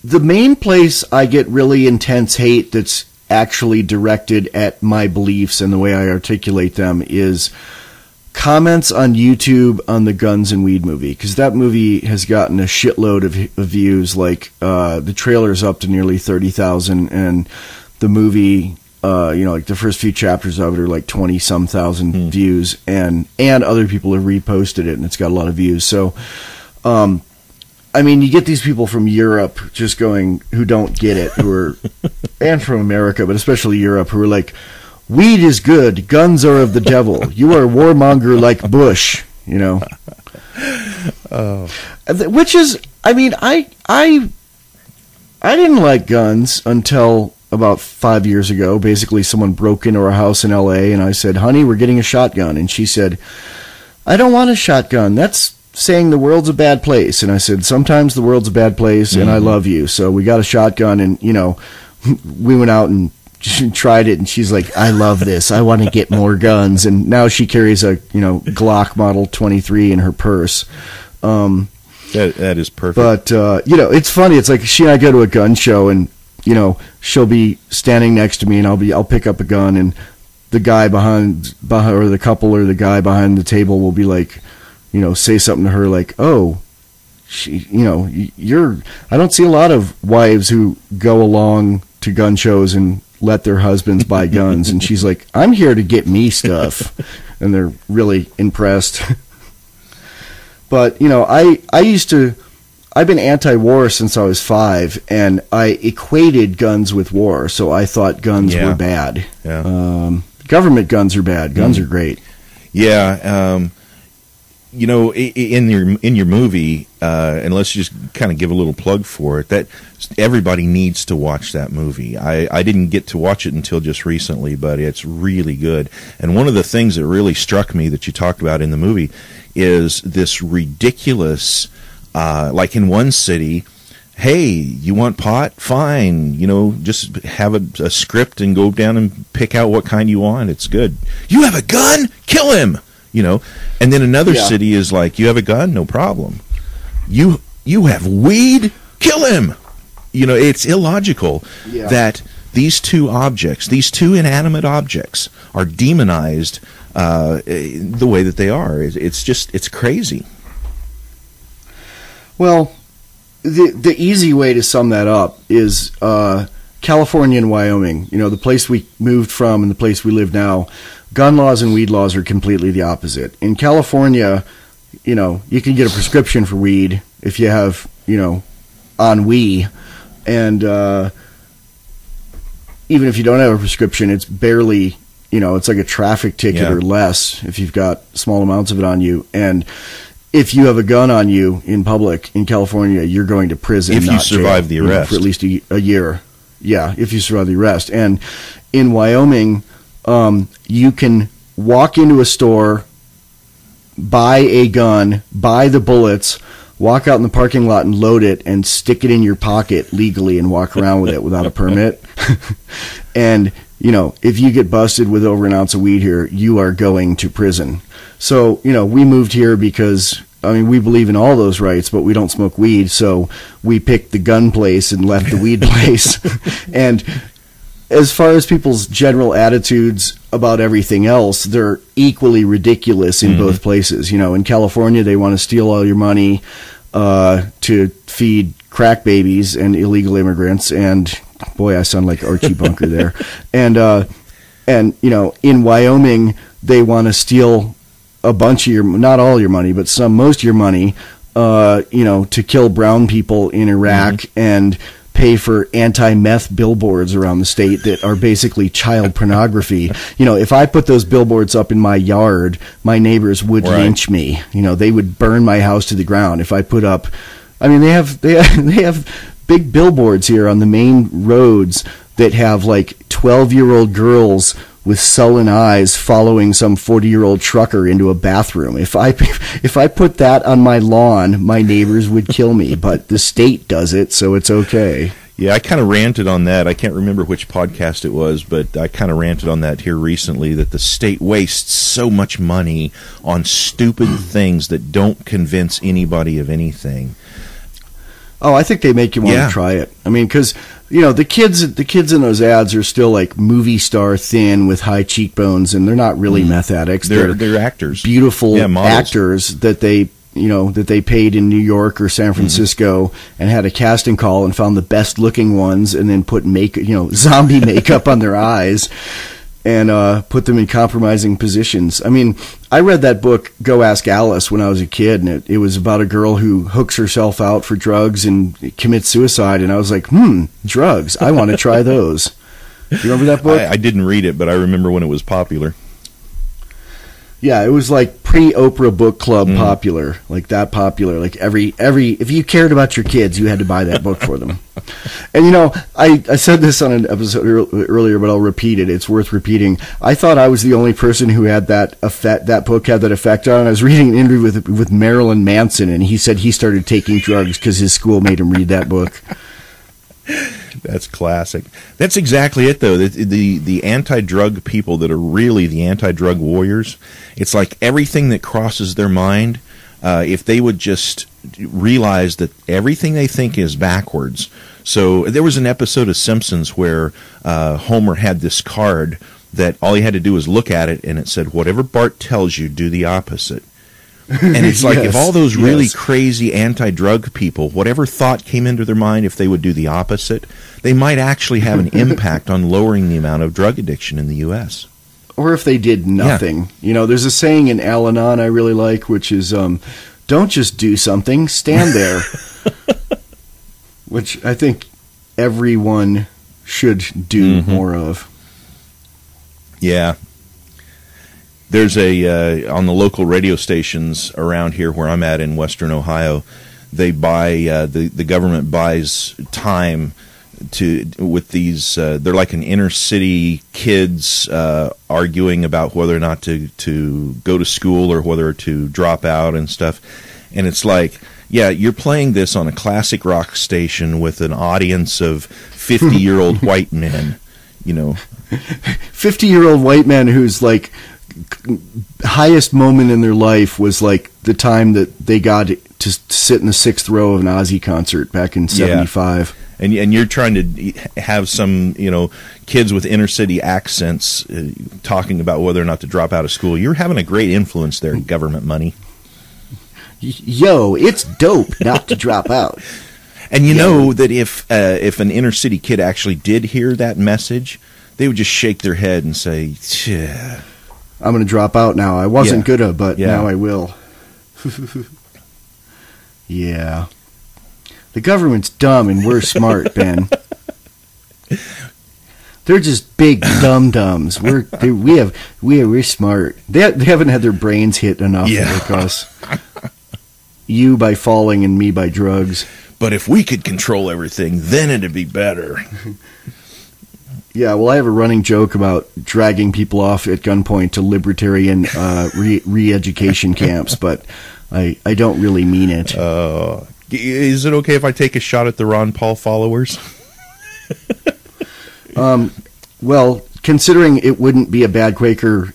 [SPEAKER 1] The main place I get really intense hate that's actually directed at my beliefs and the way I articulate them is comments on YouTube on the Guns and Weed movie, because that movie has gotten a shitload of views. Like the trailer's up to nearly 30,000, and the movie. Like the first few chapters of it are like 20-some thousand views, and other people have reposted it, and it's got a lot of views. So, I mean, you get these people from Europe just going, who don't get it, and from America, but especially Europe, who are like, weed is good, guns are of the devil, you are a warmonger like Bush, Which is, I mean, I didn't like guns until about 5 years ago. Basically, someone broke into our house in L.A., and I said, honey, we're getting a shotgun. And she said, I don't want a shotgun. That's saying the world's a bad place. And I said, sometimes the world's a bad place, and I love you. So we got a shotgun, and, we went out and tried it, and she's like, I love this. I want to get more guns. And now she carries a, Glock Model 23 in her purse.
[SPEAKER 2] That is perfect.
[SPEAKER 1] But, it's funny. It's like she and I go to a gun show, and she'll be standing next to me, and I'll pick up a gun, and the guy behind, or the couple, or the guy behind the table will be like, say something to her like, oh, she, I don't see a lot of wives who go along to gun shows and let their husbands buy guns. And she's like, I'm here to get me stuff. And they're really impressed. But, I've been anti-war since I was 5, and I equated guns with war, so I thought guns were bad.
[SPEAKER 2] Yeah.
[SPEAKER 1] Government guns are bad. Guns are great.
[SPEAKER 2] Yeah. In your movie, and let's just kind of give a little plug for it, that everybody needs to watch that movie. I didn't get to watch it until just recently, but it's really good. And one of the things that really struck me that you talked about in the movie is this ridiculous... like in one city, hey, you want pot? Fine. Just have a script and go down and pick out what kind you want. It's good. You have a gun? Kill him! And then another city is like, you have a gun? No problem. You have weed? Kill him! It's illogical that these two inanimate objects are demonized the way that they are. It's crazy. Well,
[SPEAKER 1] the easy way to sum that up is California and Wyoming. The place we moved from and the place we live now, gun laws and weed laws are completely the opposite. In California, you can get a prescription for weed if you have, ennui, and even if you don't have a prescription, it's barely, it's like a traffic ticket or less if you've got small amounts of it on you. And if you have a gun on you in public in California, you're going to prison.
[SPEAKER 2] If you survive the arrest.
[SPEAKER 1] For at least a year. Yeah, if you survive the arrest. And in Wyoming, you can walk into a store, buy a gun, buy the bullets, walk out in the parking lot and load it and stick it in your pocket legally and walk around with it without a permit. And, if you get busted with over an ounce of weed here, you are going to prison. So, we moved here because, we believe in all those rights, but we don't smoke weed. So we picked the gun place and left the weed place. And as far as people's general attitudes about everything else, they're equally ridiculous in both places. In California, they want to steal all your money to feed crack babies and illegal immigrants. And boy, I sound like Archie Bunker there. And in Wyoming, they want to steal a bunch of your, not all your money, but most of your money, to kill brown people in Iraq and pay for anti-meth billboards around the state that are basically child pornography. If I put those billboards up in my yard, my neighbors would lynch me. They would burn my house to the ground if I put up. They have big billboards here on the main roads that have like 12-year-old girls with sullen eyes following some 40-year-old trucker into a bathroom. If I put that on my lawn, my neighbors would kill me, but the state does it, so it's okay.
[SPEAKER 2] Yeah, I kind of ranted on that. I can't remember which podcast it was, but I kind of ranted on that here recently, that the state wastes so much money on stupid things that don't convince anybody of anything.
[SPEAKER 1] Oh, I think they make you want to try it. Because the kids in those ads are still like movie star thin with high cheekbones, and they're not really meth addicts.
[SPEAKER 2] They're actors,
[SPEAKER 1] beautiful actors that they that they paid in New York or San Francisco and had a casting call and found the best looking ones and then put zombie makeup on their eyes and put them in compromising positions. I mean, I read that book, Go Ask Alice, when I was a kid, and it was about a girl who hooks herself out for drugs and commits suicide, and I was like, drugs, I want to try those. Do you remember that book?
[SPEAKER 2] I didn't read it, but I remember when it was popular.
[SPEAKER 1] Yeah, it was like pre-Oprah book club popular, like that popular. Like every if you cared about your kids, you had to buy that book for them. And I said this on an episode earlier, but I'll repeat it. It's worth repeating. I thought I was the only person who had that effect. That book had that effect on. I was reading an interview with Marylin Manson, and he said he started taking drugs because his school made him read that book.
[SPEAKER 2] That's classic. That's exactly it, though. The anti-drug people that are really the anti-drug warriors, it's like everything that crosses their mind, if they would just realize that everything they think is backwards. So there was an episode of Simpsons where Homer had this card that all he had to do was look at it, and it said, whatever Bart tells you, do the opposite. And it's like, if all those really crazy anti-drug people, whatever thought came into their mind, if they would do the opposite, they might actually have an impact on lowering the amount of drug addiction in the U.S.
[SPEAKER 1] Or if they did nothing. Yeah. There's a saying in Al-Anon I really like, which is, don't just do something, stand there. Which I think everyone should do more of. Yeah.
[SPEAKER 2] There's on the local radio stations around here where I'm at in Western Ohio, they buy, the government buys time with these, they're like an inner city kids arguing about whether or not to go to school or whether to drop out and stuff. And it's like, yeah, you're playing this on a classic rock station with an audience of 50-year-old white men,
[SPEAKER 1] 50-year-old white men who's like, highest moment in their life was like the time that they got to sit in the 6th row of an Ozzy concert back in 75.
[SPEAKER 2] Yeah. And you're trying to have some, kids with inner city accents talking about whether or not to drop out of school. You're having a great influence there, government money.
[SPEAKER 1] Yo, it's dope not to drop out.
[SPEAKER 2] And you know that if an inner city kid actually did hear that message, they would just shake their head and say, "Yeah,
[SPEAKER 1] I'm going to drop out now. I wasn't gonna, but now I will." Yeah. The government's dumb and we're smart, Ben. They're just big dum-dums. We're smart. They haven't had their brains hit enough like us. You by falling and me by drugs.
[SPEAKER 2] But if we could control everything, then it'd be better.
[SPEAKER 1] Yeah, well, I have a running joke about dragging people off at gunpoint to libertarian re-education camps, but I don't really mean it.
[SPEAKER 2] Is it okay if I take a shot at the Ron Paul followers?
[SPEAKER 1] Well, considering it wouldn't be a Bad Quaker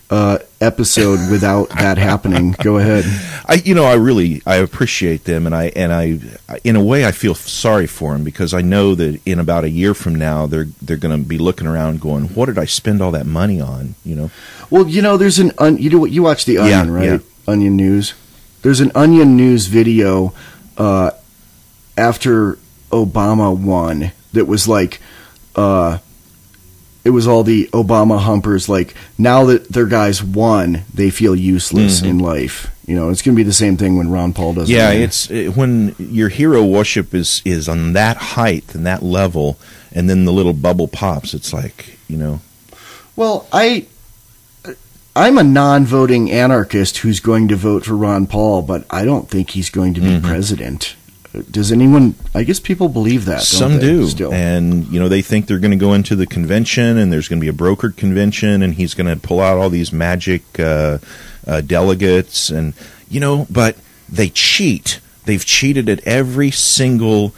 [SPEAKER 1] episode without that happening, go ahead.
[SPEAKER 2] I appreciate them, and I in a way I feel sorry for them because I know that in about a year from now they're going to be looking around going, what did I spend all that money on?
[SPEAKER 1] Well, there's you watch the Onion, right? Yeah. Onion News. There's an Onion News video after Obama won that was like. It was all the Obama humpers, like, now that their guys won, they feel useless in life. It's going to be the same thing when Ron Paul does it.
[SPEAKER 2] Yeah, it's when your hero worship is on that height and that level, and then the little bubble pops, it's like,
[SPEAKER 1] Well, I'm a non-voting anarchist who's going to vote for Ron Paul, but I don't think he's going to be president. Does anyone? I guess people believe that.
[SPEAKER 2] Some do, still. And they think they're going to go into the convention, and there's going to be a brokered convention, and he's going to pull out all these magic delegates, and but they cheat. They've cheated at every single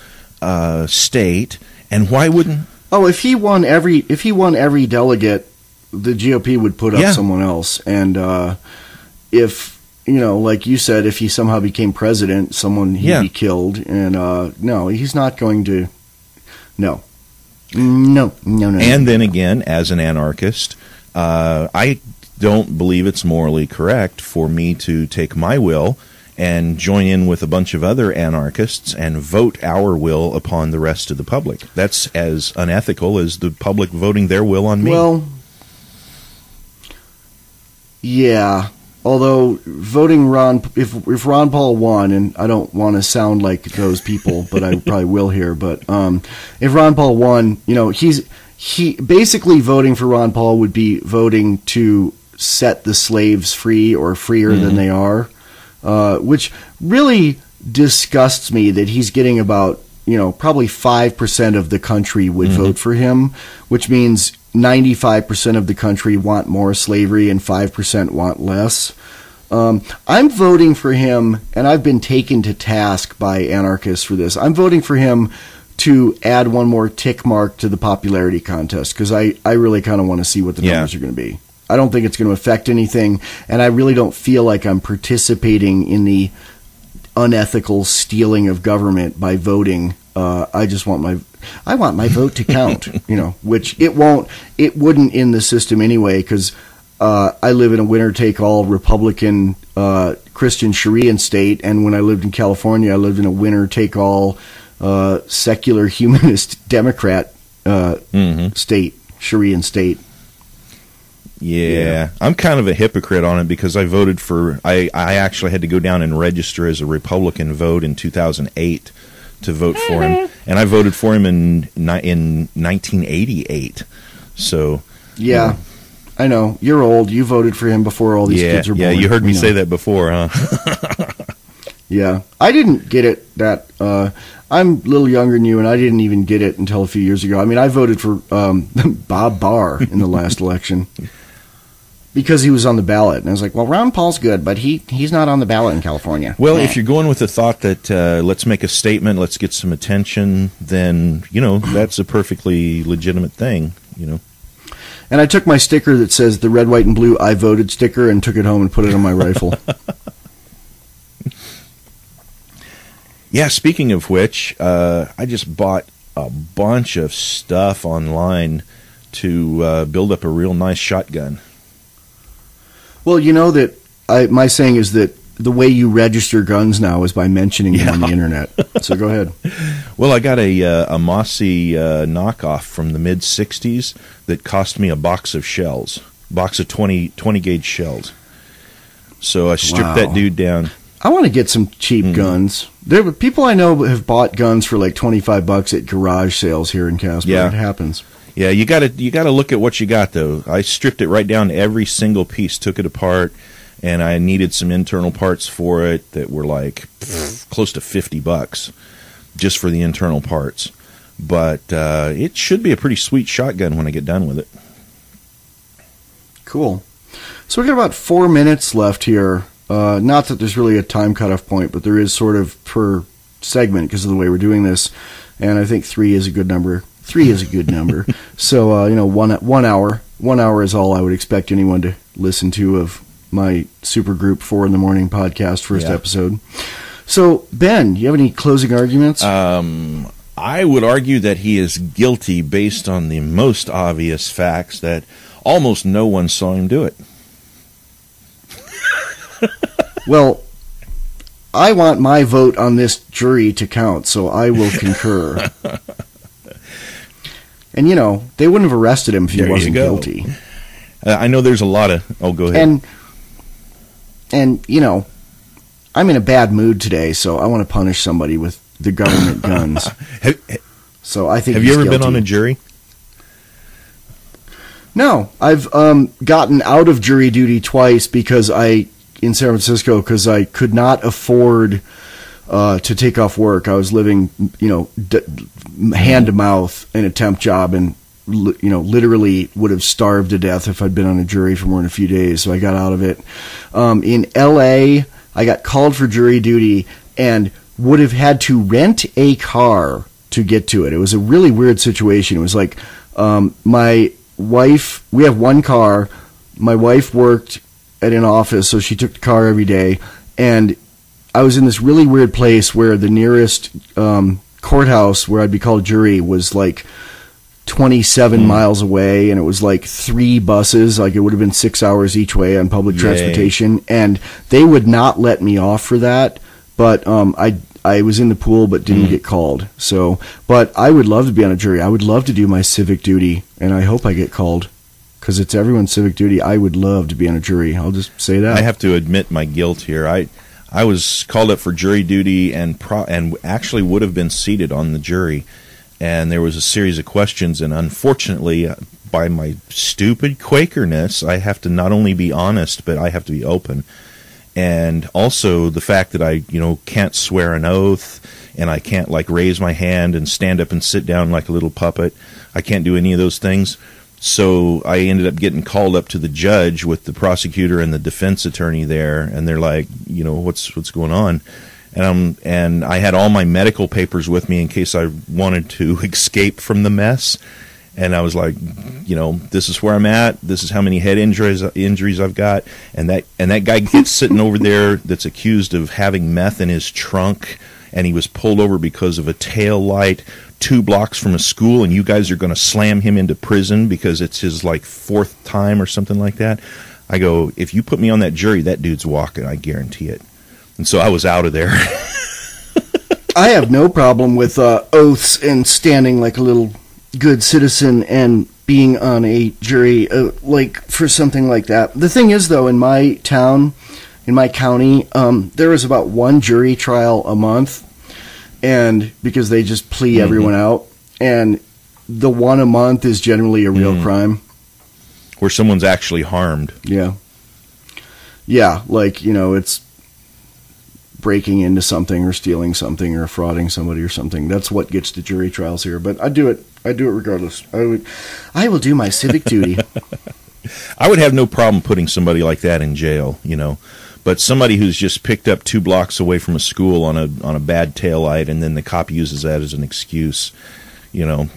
[SPEAKER 2] state, and why wouldn't?
[SPEAKER 1] Oh, if he won every delegate, the GOP would put up someone else, and if. Like you said, if he somehow became president, he'd be killed. And no, he's not going to. No. And
[SPEAKER 2] then again, as an anarchist, I don't believe it's morally correct for me to take my will and join in with a bunch of other anarchists and vote our will upon the rest of the public. That's as unethical as the public voting their will on me.
[SPEAKER 1] Well, yeah. Although voting if Ron Paul won, and I don't want to sound like those people, but I probably will here. But if Ron Paul won, he basically voting for Ron Paul would be voting to set the slaves free or freer than they are, which really disgusts me that he's getting about probably 5% of the country would vote for him, which means 95% of the country want more slavery and 5% want less. I'm voting for him, and I've been taken to task by anarchists for this. I'm voting for him to add one more tick mark to the popularity contest, because I really kind of want to see what the numbers are going to be. I don't think it's going to affect anything, and I really don't feel like I'm participating in the unethical stealing of government by voting. I just want my vote to count, which it wouldn't in the system anyway, because I live in a winner-take-all Republican Christian Sharia state, and when I lived in California, I lived in a winner-take-all secular humanist Democrat state, Sharia state.
[SPEAKER 2] Yeah, I'm kind of a hypocrite on it because I voted for. I actually had to go down and register as a Republican vote in 2008 to vote for him, and I voted for him in 1988. So
[SPEAKER 1] yeah, I know you're old. You voted for him before all these kids were born.
[SPEAKER 2] Yeah, you heard me say that before, huh?
[SPEAKER 1] Yeah, I didn't get it. I'm a little younger than you, and I didn't even get it until a few years ago. I mean, I voted for Bob Barr in the last election because he was on the ballot, and I was like, well, Ron Paul's good, but he's not on the ballot in California.
[SPEAKER 2] Well, if you're going with the thought that let's make a statement, let's get some attention, then that's a perfectly legitimate thing.
[SPEAKER 1] And I took my sticker that says the red, white, and blue I voted sticker and took it home and put it on my rifle.
[SPEAKER 2] Yeah, speaking of which, I just bought a bunch of stuff online to build up a real nice shotgun.
[SPEAKER 1] Well, that my saying is that the way you register guns now is by mentioning them on the internet. So go ahead.
[SPEAKER 2] Well, I got a Mossy knockoff from the mid-'60s that cost me a box of 20-gauge shells. So I stripped that dude down.
[SPEAKER 1] I want to get some cheap guns. People I know have bought guns for like $25 at garage sales here in Casper.
[SPEAKER 2] Yeah.
[SPEAKER 1] It happens.
[SPEAKER 2] Yeah, you gotta look at what you got though. I stripped it right down to every single piece, took it apart, and I needed some internal parts for it that were like close to $50 just for the internal parts. But it should be a pretty sweet shotgun when I get done with it.
[SPEAKER 1] Cool. So we got about 4 minutes left here. Not that there's really a time cutoff point, but there is sort of per segment because of the way we're doing this. And I think 3 is a good number. 3 is a good number. So, 1 hour. 1 hour is all I would expect anyone to listen to of my Supergroup 4 in the Morning podcast first episode. So, Ben, you have any closing arguments?
[SPEAKER 2] I would argue that he is guilty based on the most obvious facts that almost no one saw him do it.
[SPEAKER 1] Well, I want my vote on this jury to count, so I will concur. And, they wouldn't have arrested him if he wasn't guilty.
[SPEAKER 2] I know there's a lot of... Oh, go ahead.
[SPEAKER 1] And I'm in a bad mood today, so I want to punish somebody with the government guns. So I think
[SPEAKER 2] have you ever been on a jury?
[SPEAKER 1] No. I've gotten out of jury duty twice in San Francisco because I could not afford to take off work. I was living, hand to mouth in a temp job, and literally would have starved to death if I'd been on a jury for more than a few days. So I got out of it. In L.A., I got called for jury duty and would have had to rent a car to get to it. It was a really weird situation. It was like my wife. We have one car. My wife worked at an office, so she took the car every day, and I was in this really weird place where the nearest courthouse where I'd be called jury was like 27 miles away, and it was like 3 buses. Like, it would have been 6 hours each way on public transportation, and they would not let me off for that. But I was in the pool but didn't get called. So, but I would love to be on a jury. I would love to do my civic duty, and I hope I get called, because it's everyone's civic duty. I would love to be on a jury. I'll just say that.
[SPEAKER 2] I have to admit my guilt here. I was called up for jury duty and actually would have been seated on the jury. And there was a series of questions, and unfortunately, by my stupid Quakerness, I have to not only be honest, but I have to be open. And also the fact that I, can't swear an oath, and I can't like raise my hand and stand up and sit down like a little puppet. I can't do any of those things. So I ended up getting called up to the judge with the prosecutor and the defense attorney there, and they're like, what's going on? And I had all my medical papers with me in case I wanted to escape from the mess. And I was like, this is where I'm at. This is how many head injuries I've got. And that guy gets sitting over there that's accused of having meth in his trunk, and he was pulled over because of a tail light 2 blocks from a school, and you guys are going to slam him into prison because it's his like 4th time or something like that. I go, if you put me on that jury, that dude's walking. I guarantee it. And so I was out of there.
[SPEAKER 1] I have no problem with oaths and standing like a little good citizen and being on a jury, like for something like that. The thing is, though, in my town, in my county, there was about 1 jury trial a month, and because they just plea everyone out, and the one a month is generally a real crime.
[SPEAKER 2] Where someone's actually harmed.
[SPEAKER 1] Yeah. Yeah, like, it's breaking into something or stealing something or frauding somebody or something. That's what gets to jury trials here. But I do it regardless. I will do my civic duty.
[SPEAKER 2] I would have no problem putting somebody like that in jail, But somebody who's just picked up 2 blocks away from a school on a bad taillight, and then the cop uses that as an excuse, let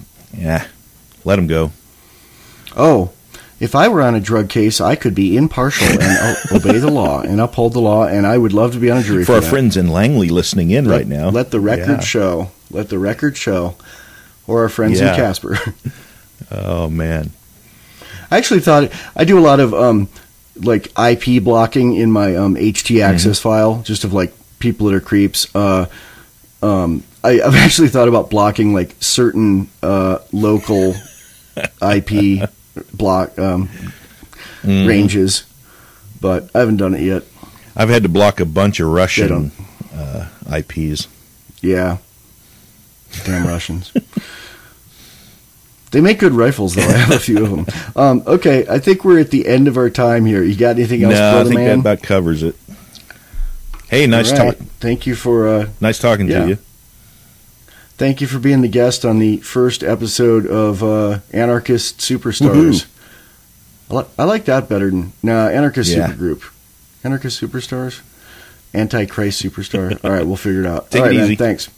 [SPEAKER 2] him go.
[SPEAKER 1] Oh, if I were on a drug case, I could be impartial and obey the law and uphold the law, and I would love to be on a jury
[SPEAKER 2] for our friends in Langley listening in right now.
[SPEAKER 1] Let the record show. Let the record show. Or our friends in Casper.
[SPEAKER 2] Oh, man.
[SPEAKER 1] I actually thought I do a lot of like IP blocking in my HT access file, just of like people that are creeps. I've actually thought about blocking like certain local IP block ranges, but I haven't done it yet.
[SPEAKER 2] I've had to block a bunch of Russian IPs.
[SPEAKER 1] Yeah. Damn Russians. They make good rifles, though. I have a few of them. Okay, I think we're at the end of our time here. You got anything else,
[SPEAKER 2] No, I think
[SPEAKER 1] man?
[SPEAKER 2] that about covers it. Hey, nice talking.
[SPEAKER 1] Thank you for...
[SPEAKER 2] nice talking to you.
[SPEAKER 1] Thank you for being the guest on the first episode of Anarchist Superstars. I like that better than... Anarchist Supergroup. Anarchist Superstars? Antichrist Superstar. All right, we'll figure it out.
[SPEAKER 2] Take it easy.
[SPEAKER 1] Man, thanks.